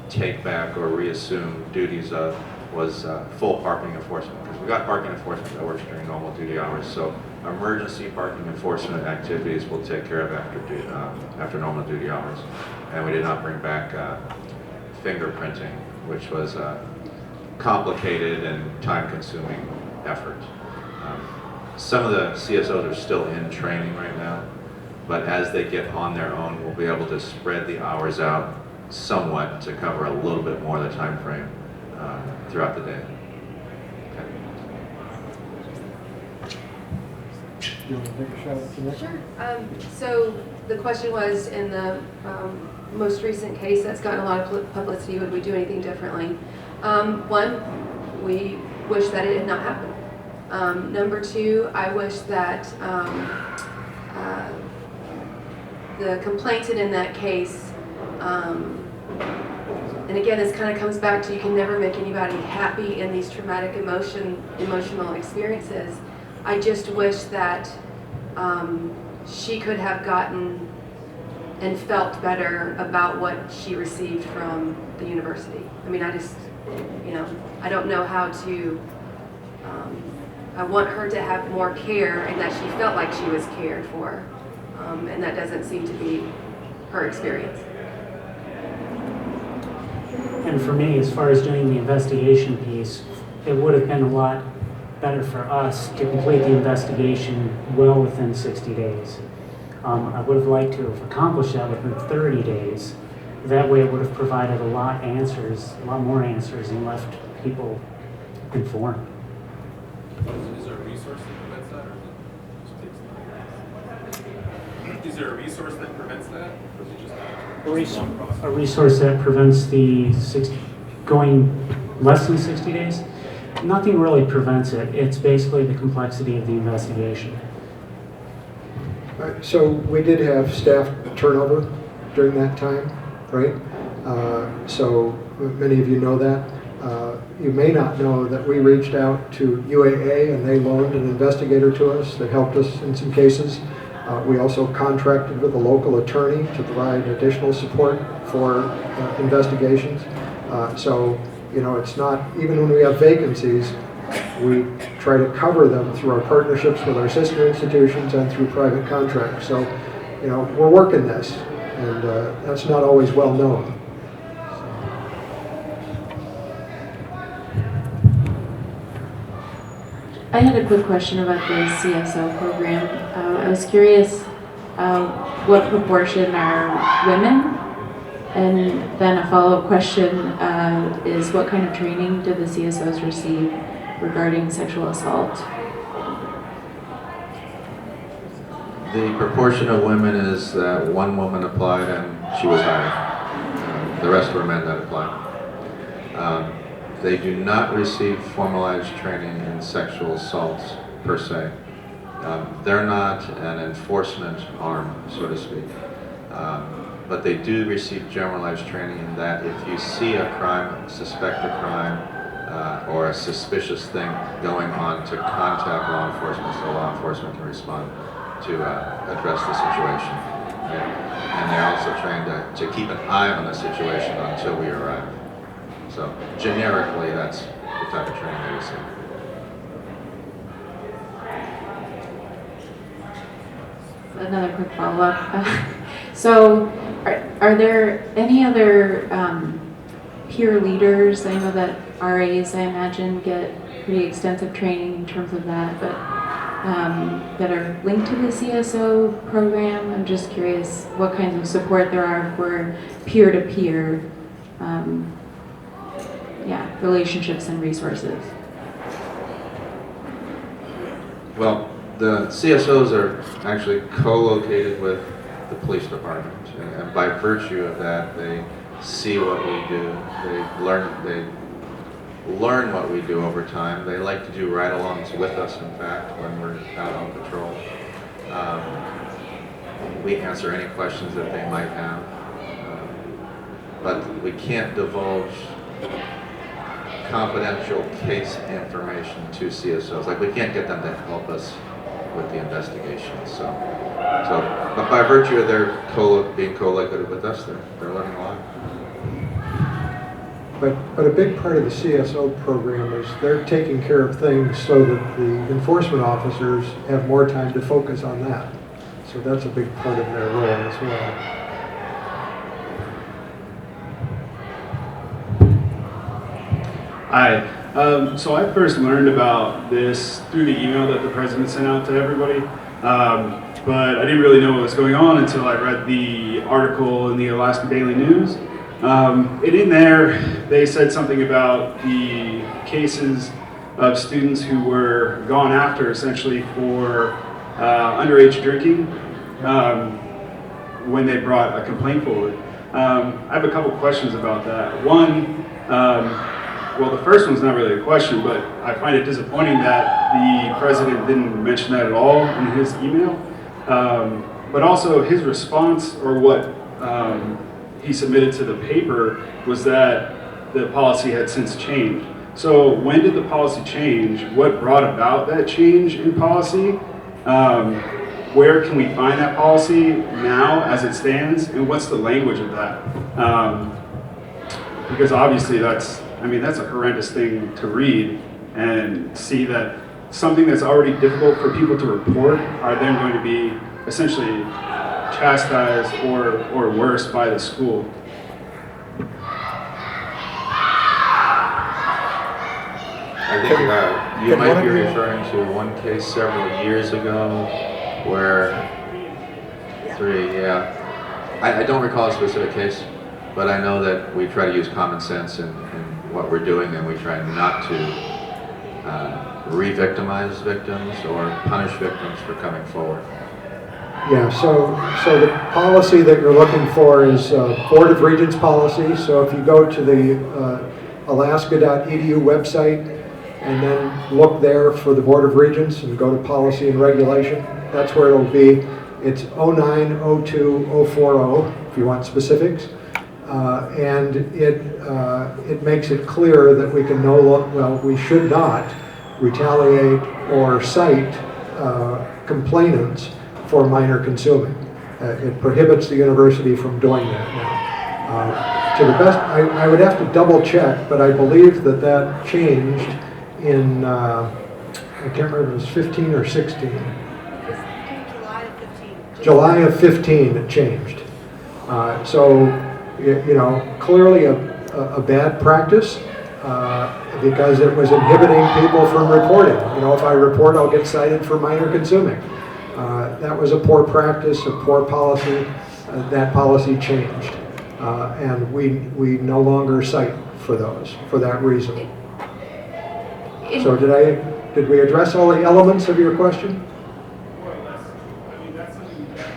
take back or reassume duties of was full parking enforcement, because we got parking enforcement that works during normal duty hours. So emergency parking enforcement activities we'll take care of after normal duty hours. And we did not bring back fingerprinting, which was a complicated and time-consuming effort. Some of the CSOs are still in training right now, but as they get on their own, we'll be able to spread the hours out somewhat to cover a little bit more of the time frame throughout the day. You want to take a shot at the next? Sure. So the question was, in the most recent case that's gotten a lot of publicity, would we do anything differently? One, we wish that it had not happened. Number two, I wish that the complainant in that case, and again, this kind of comes back to, you can never make anybody happy in these traumatic emotional experiences. I just wish that she could have gotten and felt better about what she received from the university. I mean, I just, I don't know how to, I want her to have more care and that she felt like she was cared for. And that doesn't seem to be her experience. And for me, as far as doing the investigation piece, it would have been a lot better for us to complete the investigation well within 60 days. I would have liked to have accomplished that within 30 days. That way it would have provided a lot more answers, and left people informed. Is there a resource that prevents that, or does it just take time? Is there a resource that prevents that, or is it just A resource that prevents the going less than 60 days? Nothing really prevents it. It's basically the complexity of the investigation. So we did have staff turnover during that time, right? So many of you know that. You may not know that we reached out to UAA and they loaned an investigator to us that helped us in some cases. We also contracted with a local attorney to provide additional support for investigations. So, it's not, even when we have vacancies, we try to cover them through our partnerships with our sister institutions and through private contracts. So, we're working this, and that's not always well known. I had a quick question about the CSO program. I was curious what proportion are women? And then a follow-up question is, what kind of training do the CSOs receive regarding sexual assault? The proportion of women is that one woman applied and she was hired. The rest were men that applied. They do not receive formalized training in sexual assaults per se. They're not an enforcement arm, so to speak. But they do receive generalized training in that if you see a crime, suspect a crime, or a suspicious thing going on, to contact law enforcement so law enforcement can respond to address the situation. And they're also trained to keep an eye on the situation until we arrive. So generically, that's the type of training they receive. Another quick follow-up. So are there any other peer leaders? I know that RAs, I imagine, get pretty extensive training in terms of that, but that are linked to the CSO program. I'm just curious what kinds of support there are for peer-to-peer relationships and resources. Well, the CSOs are actually co-located with the police department, and by virtue of that, they see what we do. They learn what we do over time. They like to do ride-alongs with us, in fact, when we're out on patrol. We answer any questions that they might have, but we can't divulge confidential case information to CSOs. Like, we can't get them to help us with the investigation. But by virtue of their being co-located with us, they're learning a lot. But a big part of the CSO program is they're taking care of things so that the enforcement officers have more time to focus on that. So that's a big part of their role as well. Hi. So I first learned about this through the email that the president sent out to everybody. But I didn't really know what was going on until I read the article in the Alaska Daily News. And in there, they said something about the cases of students who were gone after essentially for underage drinking when they brought a complaint forward. I have a couple questions about that. One, well, the first one's not really a question, but I find it disappointing that the president didn't mention that at all in his email. But also his response, or what he submitted to the paper, was that the policy had since changed. So when did the policy change? What brought about that change in policy? Where can we find that policy now as it stands? And what's the language of that? Because obviously that's a horrendous thing to read and see that something that's already difficult for people to report are then going to be essentially chastised or worse by the school. I think you might be referring to one case several years ago where I don't recall a specific case, but I know that we try to use common sense in what we're doing, and we try not to re-victimize victims or punish victims for coming forward. Yeah, so the policy that you're looking for is Board of Regents policy. So if you go to the alaska.edu website and then look there for the Board of Regents and go to policy and regulation, that's where it'll be. It's 0902040 if you want specifics. And it makes it clear that we can we should not retaliate or cite complainants for minor consuming. It prohibits the university from doing that now. To the best, I would have to double check, but I believe that changed in, I can't remember if it was 15 or 16. July of 15 it changed. So, clearly a bad practice because it was inhibiting people from reporting. If I report, I'll get cited for minor consuming. That was a poor practice, a poor policy. That policy changed, and we no longer cite for that reason. So did we address all the elements of your question? That's something that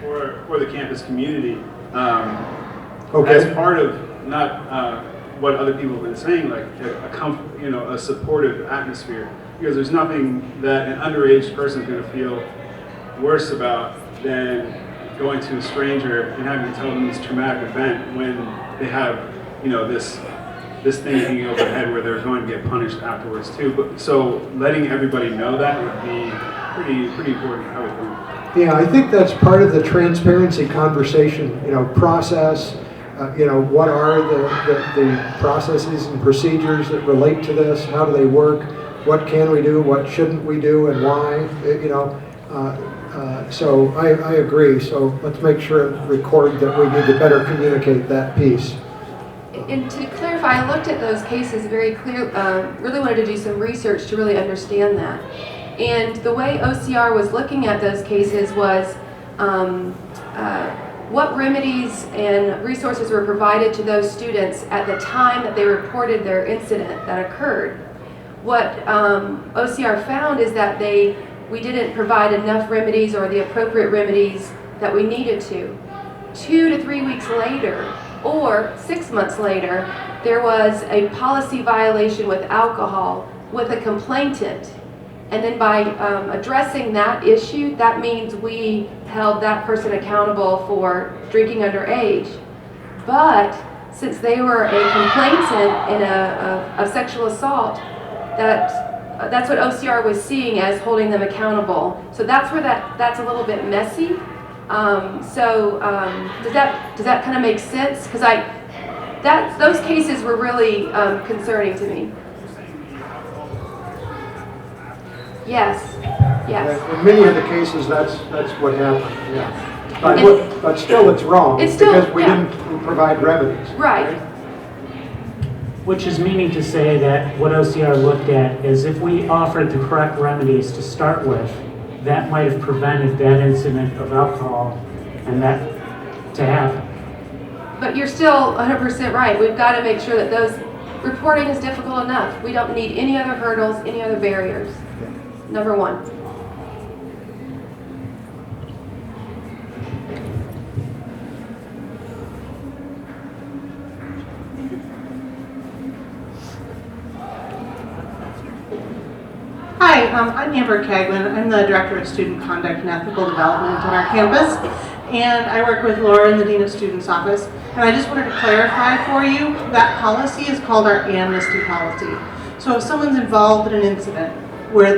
we for the campus community. As part of not what other people have been saying, like a supportive atmosphere. Because there's nothing that an underage person is going to feel worse about than going to a stranger and having to tell them this traumatic event when they have, this thing hanging over their head where they're going to get punished afterwards too. But so letting everybody know that would be pretty important, I would think. Yeah, I think that's part of the transparency conversation, process. What are the processes and procedures that relate to this? How do they work? What can we do? What shouldn't we do? And why? So I agree. So let's make sure and record that we need to better communicate that piece. And to clarify, I looked at those cases very clear. Really wanted to do some research to really understand that. And the way OCR was looking at those cases was what remedies and resources were provided to those students at the time that they reported their incident that occurred. What OCR found is that we didn't provide enough remedies or the appropriate remedies that we needed to. 2 to 3 weeks later, or 6 months later, there was a policy violation with alcohol with a complainant. And then by addressing that issue, that means we held that person accountable for drinking underage. But since they were a complainant in a sexual assault, that's what OCR was seeing as holding them accountable. So that's where that's a little bit messy. Does that kind of make sense? Because those cases were really concerning to me. Yes, yes. In many of the cases, that's what happened, yeah. But still, it's wrong, It's still, because we yeah. didn't provide remedies. Right. Which is meaning to say that what OCR looked at is if we offered the correct remedies to start with, that might have prevented that incident of alcohol and that to happen. But you're still 100% right. We've got to make sure that those reporting is difficult enough. We don't need any other hurdles, any other barriers. Number one. Hi, I'm Amber Caglin. I'm the Director of Student Conduct and Ethical Development on our campus, and I work with Laura in the Dean of Students office. And I just wanted to clarify for you, that policy is called our amnesty policy. So if someone's involved in an incident where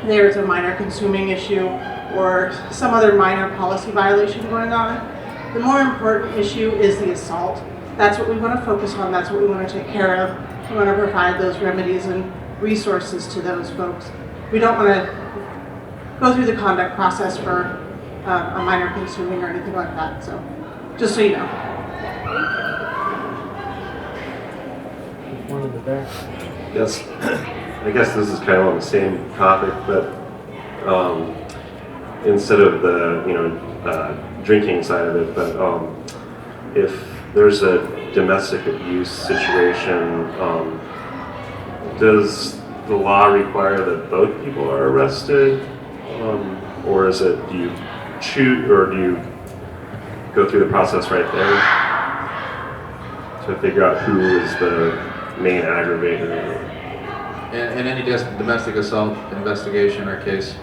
there's a minor consuming issue or some other minor policy violation going on, the more important issue is the assault. That's what we want to focus on. That's what we want to take care of. We want to provide those remedies and resources to those folks. We don't want to go through the conduct process for a minor consuming or anything like that. So, just so you know. One in the back. Yes, I guess this is kind of on the same topic, but instead of the drinking side of it, but if there's a domestic abuse situation, does the law require that both people are arrested, or is it, do you choose, or do you go through the process right there to figure out who is the main aggravator? In any domestic assault investigation or case,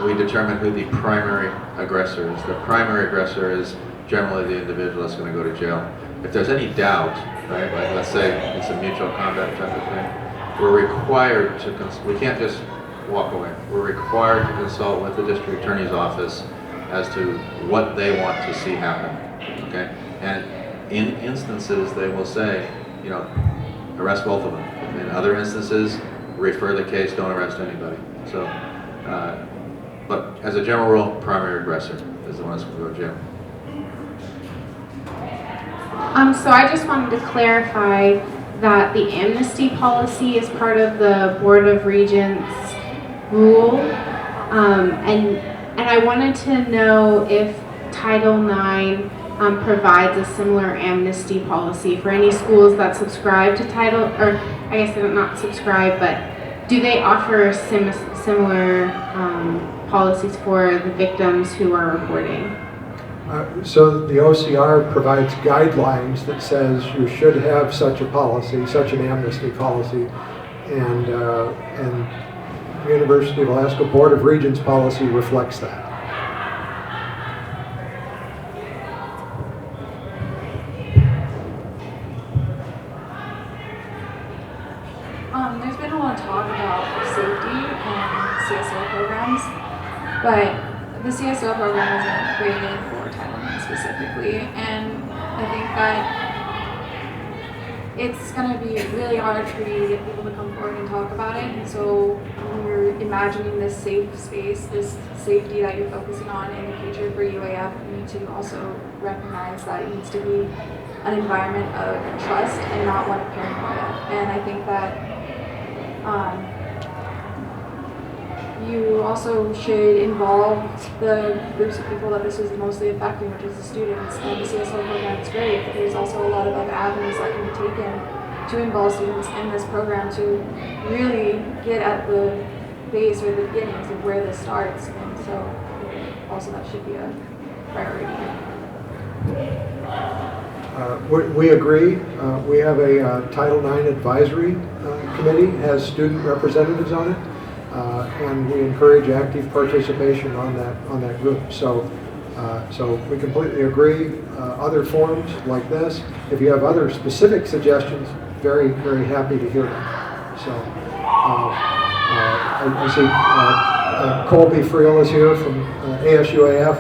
we determine who the primary aggressor is. The primary aggressor is generally the individual that's going to go to jail. If there's any doubt, right, like let's say it's a mutual combat type of thing, we're required to, we can't just walk away. We're required to consult with the district attorney's office as to what they want to see happen, okay? And in instances, they will say, arrest both of them. In other instances, refer the case, don't arrest anybody. So, but as a general rule, primary aggressor is the one that's going to go to jail. So I just wanted to clarify that the amnesty policy is part of the Board of Regents rule, and I wanted to know if Title IX provides a similar amnesty policy for any schools that subscribe to Title, or I guess they're not subscribe, but do they offer similar policies for the victims who are reporting? So the OCR provides guidelines that says you should have such a policy, such an amnesty policy, and University of Alaska Board of Regents policy reflects that. There's been a lot of talk about safety and CSO programs, but the CSO program isn't created for Title IX specifically, and I think that it's going to be really hard for you to get people to come forward and talk about it. And so when you're imagining this safe space, this safety that you're focusing on in the future for UAF, you need to also recognize that it needs to be an environment of trust and not one of paranoia. And I think that you also should involve the groups of people that this is mostly affecting, which is the students. And the CSO program is great, but there's also a lot of other avenues that can be taken to involve students in this program to really get at the base or the beginnings of where this starts. And so also that should be a priority. We agree. We have a Title IX advisory committee, has student representatives on it. And we encourage active participation on that group. So we completely agree. Other forums like this, if you have other specific suggestions, very, very happy to hear them. So I see Colby Friel is here from ASUAF.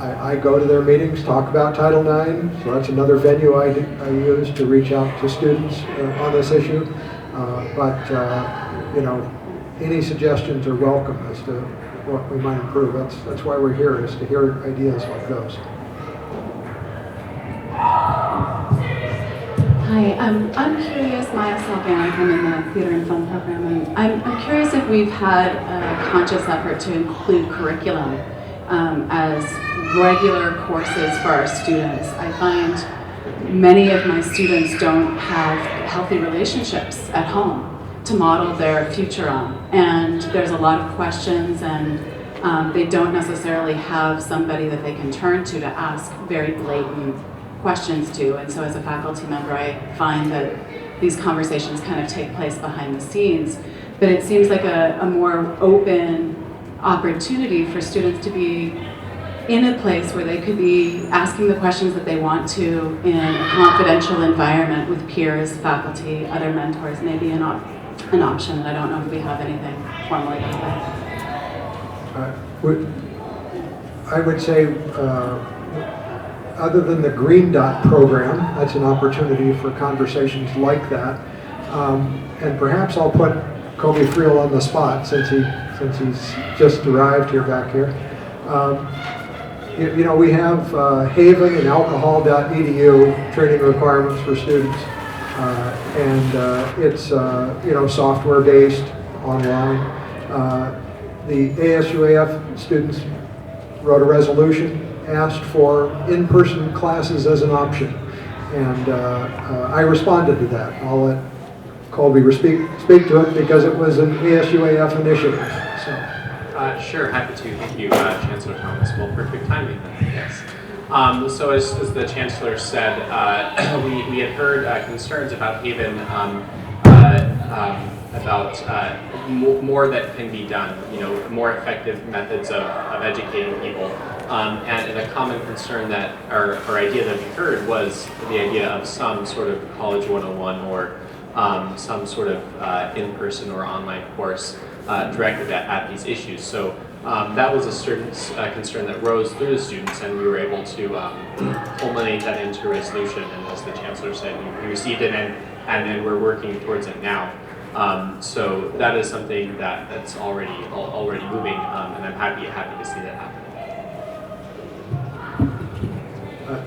I go to their meetings, talk about Title IX, so that's another venue I use to reach out to students on this issue. You know, any suggestions are welcome as to what we might improve. That's why we're here, is to hear ideas like those. Hi, I'm curious, Maya Salgan, I'm in the Theater and Film program, and I'm curious if we've had a conscious effort to include curriculum as regular courses for our students. I find many of my students don't have healthy relationships at home to model their future on, and there's a lot of questions, and they don't necessarily have somebody that they can turn to ask very blatant questions to. And so as a faculty member, I find that these conversations kind of take place behind the scenes, but it seems like a more open opportunity for students to be in a place where they could be asking the questions that they want to in a confidential environment with peers, faculty, other mentors, maybe an option. I don't know if we have anything formally about that. I would say, other than the Green Dot program, that's an opportunity for conversations like that. And perhaps I'll put Kobe Friel on the spot since he's just arrived here back here. You know, we have Haven and alcohol.edu training requirements for students. It's you know, software based, online. The ASUAF students wrote a resolution, asked for in-person classes as an option, and I responded to that. I'll let Colby speak to it because it was an ASUAF initiative. So. Sure, happy to. Thank you, Chancellor Thomas. Well, perfect timing then, yes. So as the Chancellor said, we had heard concerns about Haven about more that can be done, you know, more effective methods of educating people. And a common concern that, or idea that we heard was the idea of some sort of College 101 or some sort of in-person or online course directed at these issues. So that was a certain concern that rose through the students, and we were able to culminate that into a resolution. And as the Chancellor said, we received it, and we're working towards it now. So that is something that's already moving, and I'm happy to see that happen.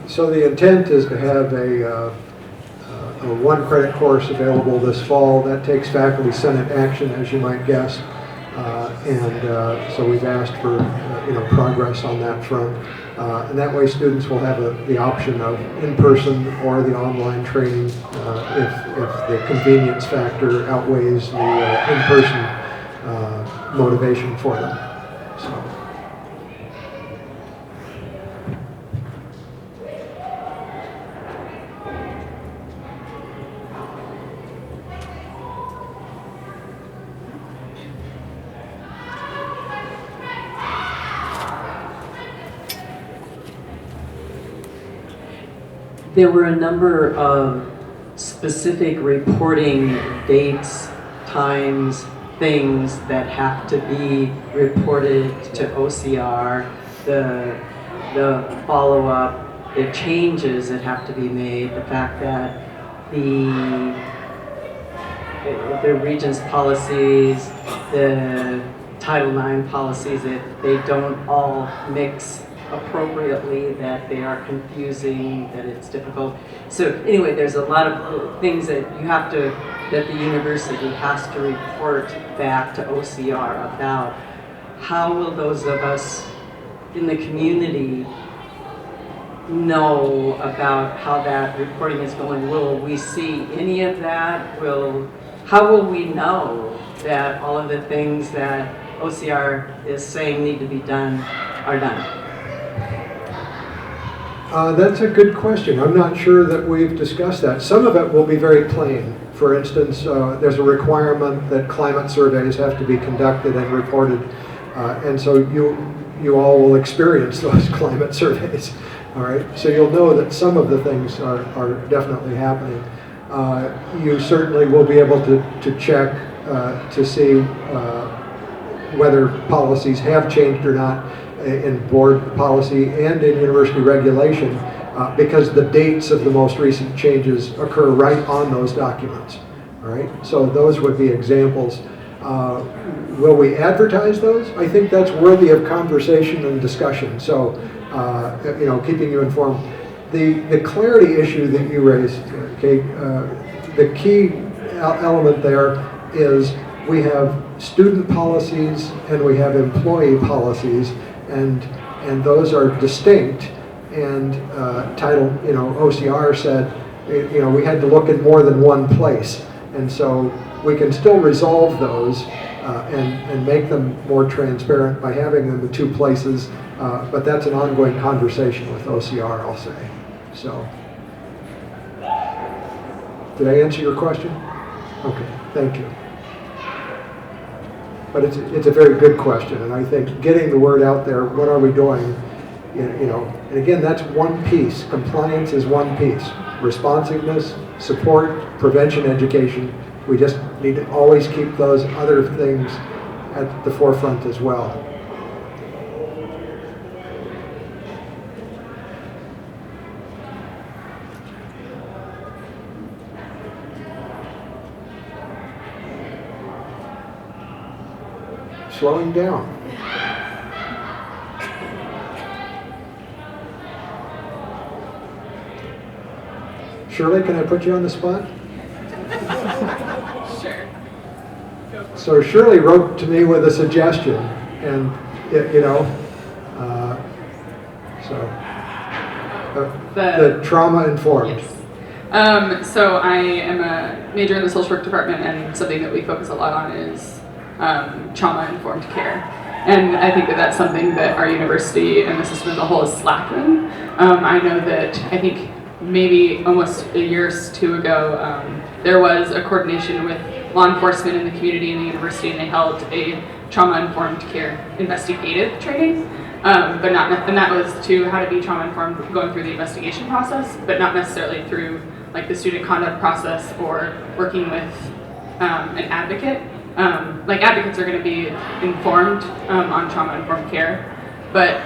So the intent is to have a one credit course available this fall. That takes faculty senate action, as you might guess. So we've asked for you know, progress on that front. And that way students will have the option of in-person or the online training if the convenience factor outweighs the in-person motivation for them. So. There were a number of specific reporting dates, times, things that have to be reported to OCR, the follow-up, the changes that have to be made, the fact that the Regents policies, the Title IX policies, that they don't all mix appropriately, that they are confusing, that it's difficult. So anyway, there's a lot of things that that the university has to report back to OCR about. How will those of us in the community know about how that reporting is going? Will we see any of that? How will we know that all of the things that OCR is saying need to be done are done? That's a good question. I'm not sure that we've discussed that. Some of it will be very plain. For instance, there's a requirement that climate surveys have to be conducted and reported, and so you all will experience those climate surveys. All right, so you'll know that some of the things are definitely happening. You certainly will be able to check to see whether policies have changed or not in board policy and in university regulation, because the dates of the most recent changes occur right on those documents. All right, so those would be examples. Will we advertise those? I think that's worthy of conversation and discussion. So, keeping you informed. The clarity issue that you raised, Kate, the key element there is we have student policies and we have employee policies, and those are distinct. And OCR said, we had to look in more than one place, and so we can still resolve those and make them more transparent by having them in two places. But that's an ongoing conversation with OCR, I'll say. So, did I answer your question? Okay, thank you. But it's a very good question, and I think getting the word out there, what are we doing, and again, that's one piece. Compliance is one piece. Responsiveness, support, prevention, education. We just need to always keep those other things at the forefront as well. Slowing down. Shirley, can I put you on the spot? Sure. So Shirley wrote to me with a suggestion, and the trauma informed. Yes. So I am a major in the social work department, and something that we focus a lot on is trauma-informed care. And I think that that's something that our university and the system as a whole is slacking. I know that I think maybe almost a year or two ago, there was a coordination with law enforcement in the community and the university, and they held a trauma-informed care investigative training. And that was to how to be trauma-informed going through the investigation process, but not necessarily through like the student conduct process or working with an advocate. Advocates are going to be informed on trauma-informed care, but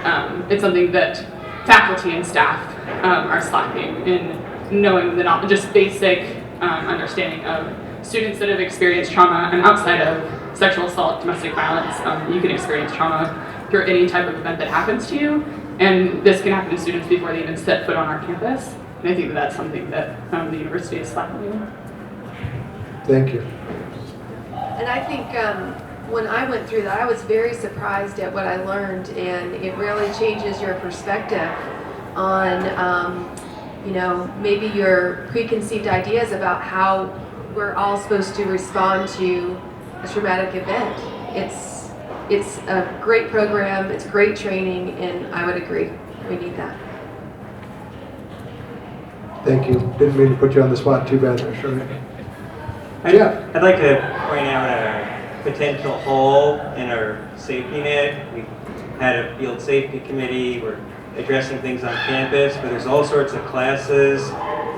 it's something that faculty and staff are slacking in knowing the knowledge, just basic understanding of students that have experienced trauma, and outside of sexual assault, domestic violence, you can experience trauma through any type of event that happens to you, and this can happen to students before they even set foot on our campus, and I think that that's something that the university is slacking in. Thank you. And I think when I went through that, I was very surprised at what I learned, and it really changes your perspective on, maybe your preconceived ideas about how we're all supposed to respond to a traumatic event. It's a great program, it's great training, and I would agree, we need that. Thank you. Didn't mean to put you on the spot too bad there, Shirley. I'd like to point out a potential hole in our safety net. We had a field safety committee. We're addressing things on campus, but there's all sorts of classes,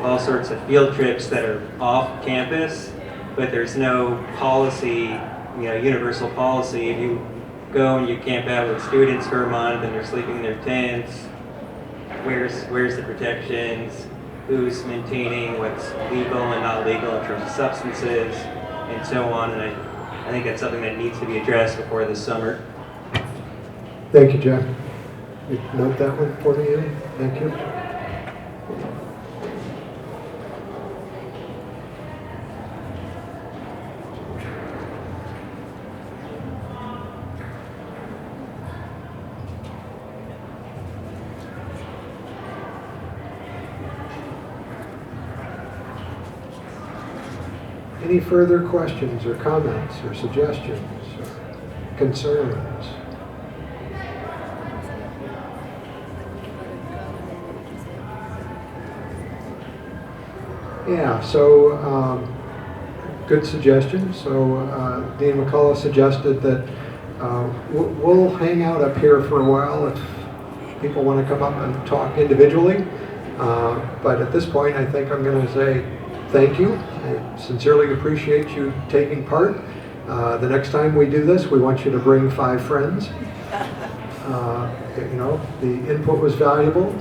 all sorts of field trips that are off campus, but there's no policy, universal policy. If you go and you camp out with students for a month and they're sleeping in their tents, where's the protections? Who's maintaining what's legal and not legal in terms of substances, and so on. And I think that's something that needs to be addressed before this summer. Thank you, Jeff. You note that one for me, Annie? Thank you. Any further questions or comments or suggestions or concerns? Yeah, so good suggestion. So Dean McCullough suggested that we'll hang out up here for a while if people want to come up and talk individually. But at this point, I think I'm going to say thank you. I sincerely appreciate you taking part, The next time we do this, we want you to bring 5 friends. You know, the input was valuable.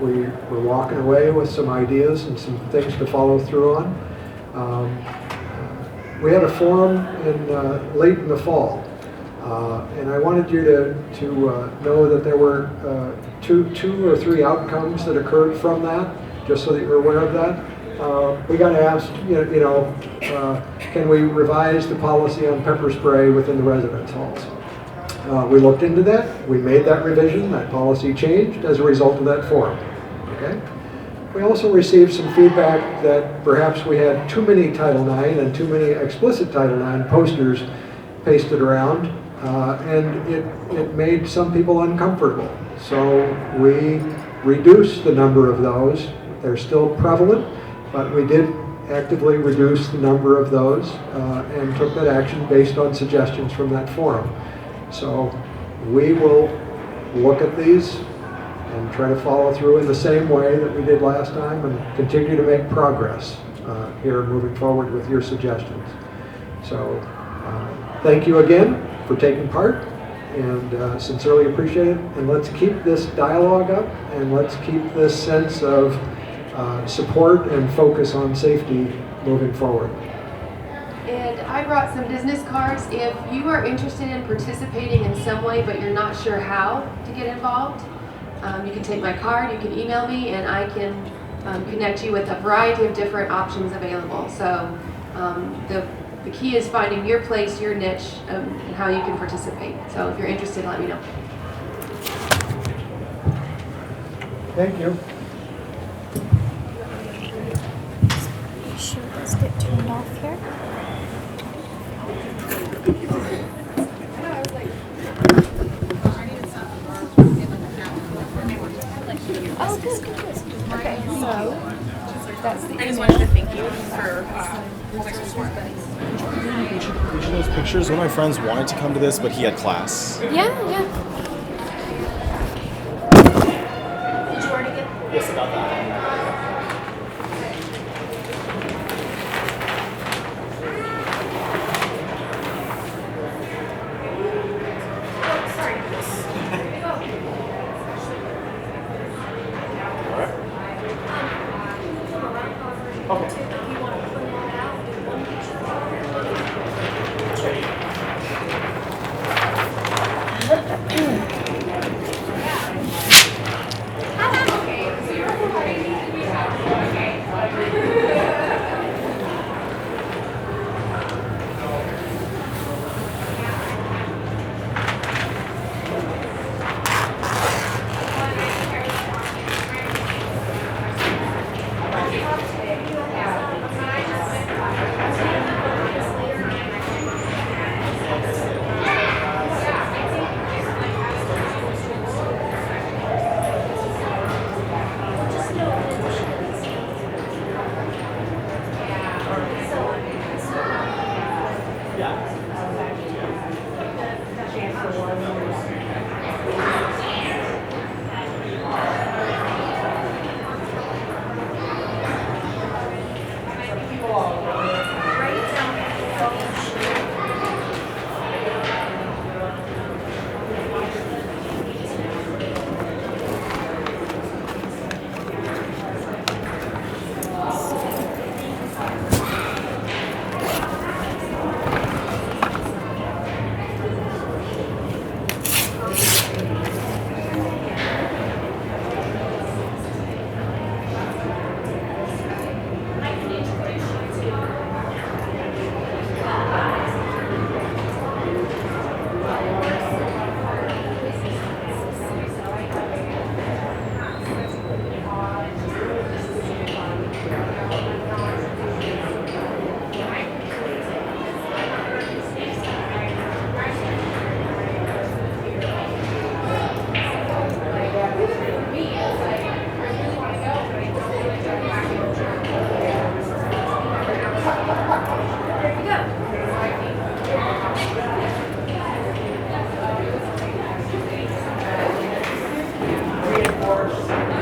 We were walking away with some ideas and some things to follow through on. We had a forum late in the fall, and I wanted you to know that there were two or three outcomes that occurred from that, just so that you're aware of that. We got asked, can we revise the policy on pepper spray within the residence halls? We looked into that. We made that revision. That policy changed as a result of that forum. Okay. We also received some feedback that perhaps we had too many Title IX and too many explicit Title IX posters pasted around, and it made some people uncomfortable. So we reduced the number of those. They're still prevalent, but we did actively reduce the number of those and took that action based on suggestions from that forum. So we will look at these and try to follow through in the same way that we did last time and continue to make progress here moving forward with your suggestions. So thank you again for taking part, and sincerely appreciate it. And let's keep this dialogue up, and let's keep this sense of support and focus on safety moving forward. And I brought some business cards. If you are interested in participating in some way but you're not sure how to get involved, you can take my card, you can email me, and I can connect you with a variety of different options available. So the key is finding your place, your niche, and how you can participate. So if you're interested, let me know. Thank you. Should this get turned off here? Oh, good, good, good. Okay, so that's the. I just wanted to thank you for those pictures. One of my friends wanted to come to this, but he had class. Yeah, yeah. Did you already get? Yes, about that. Reinforce.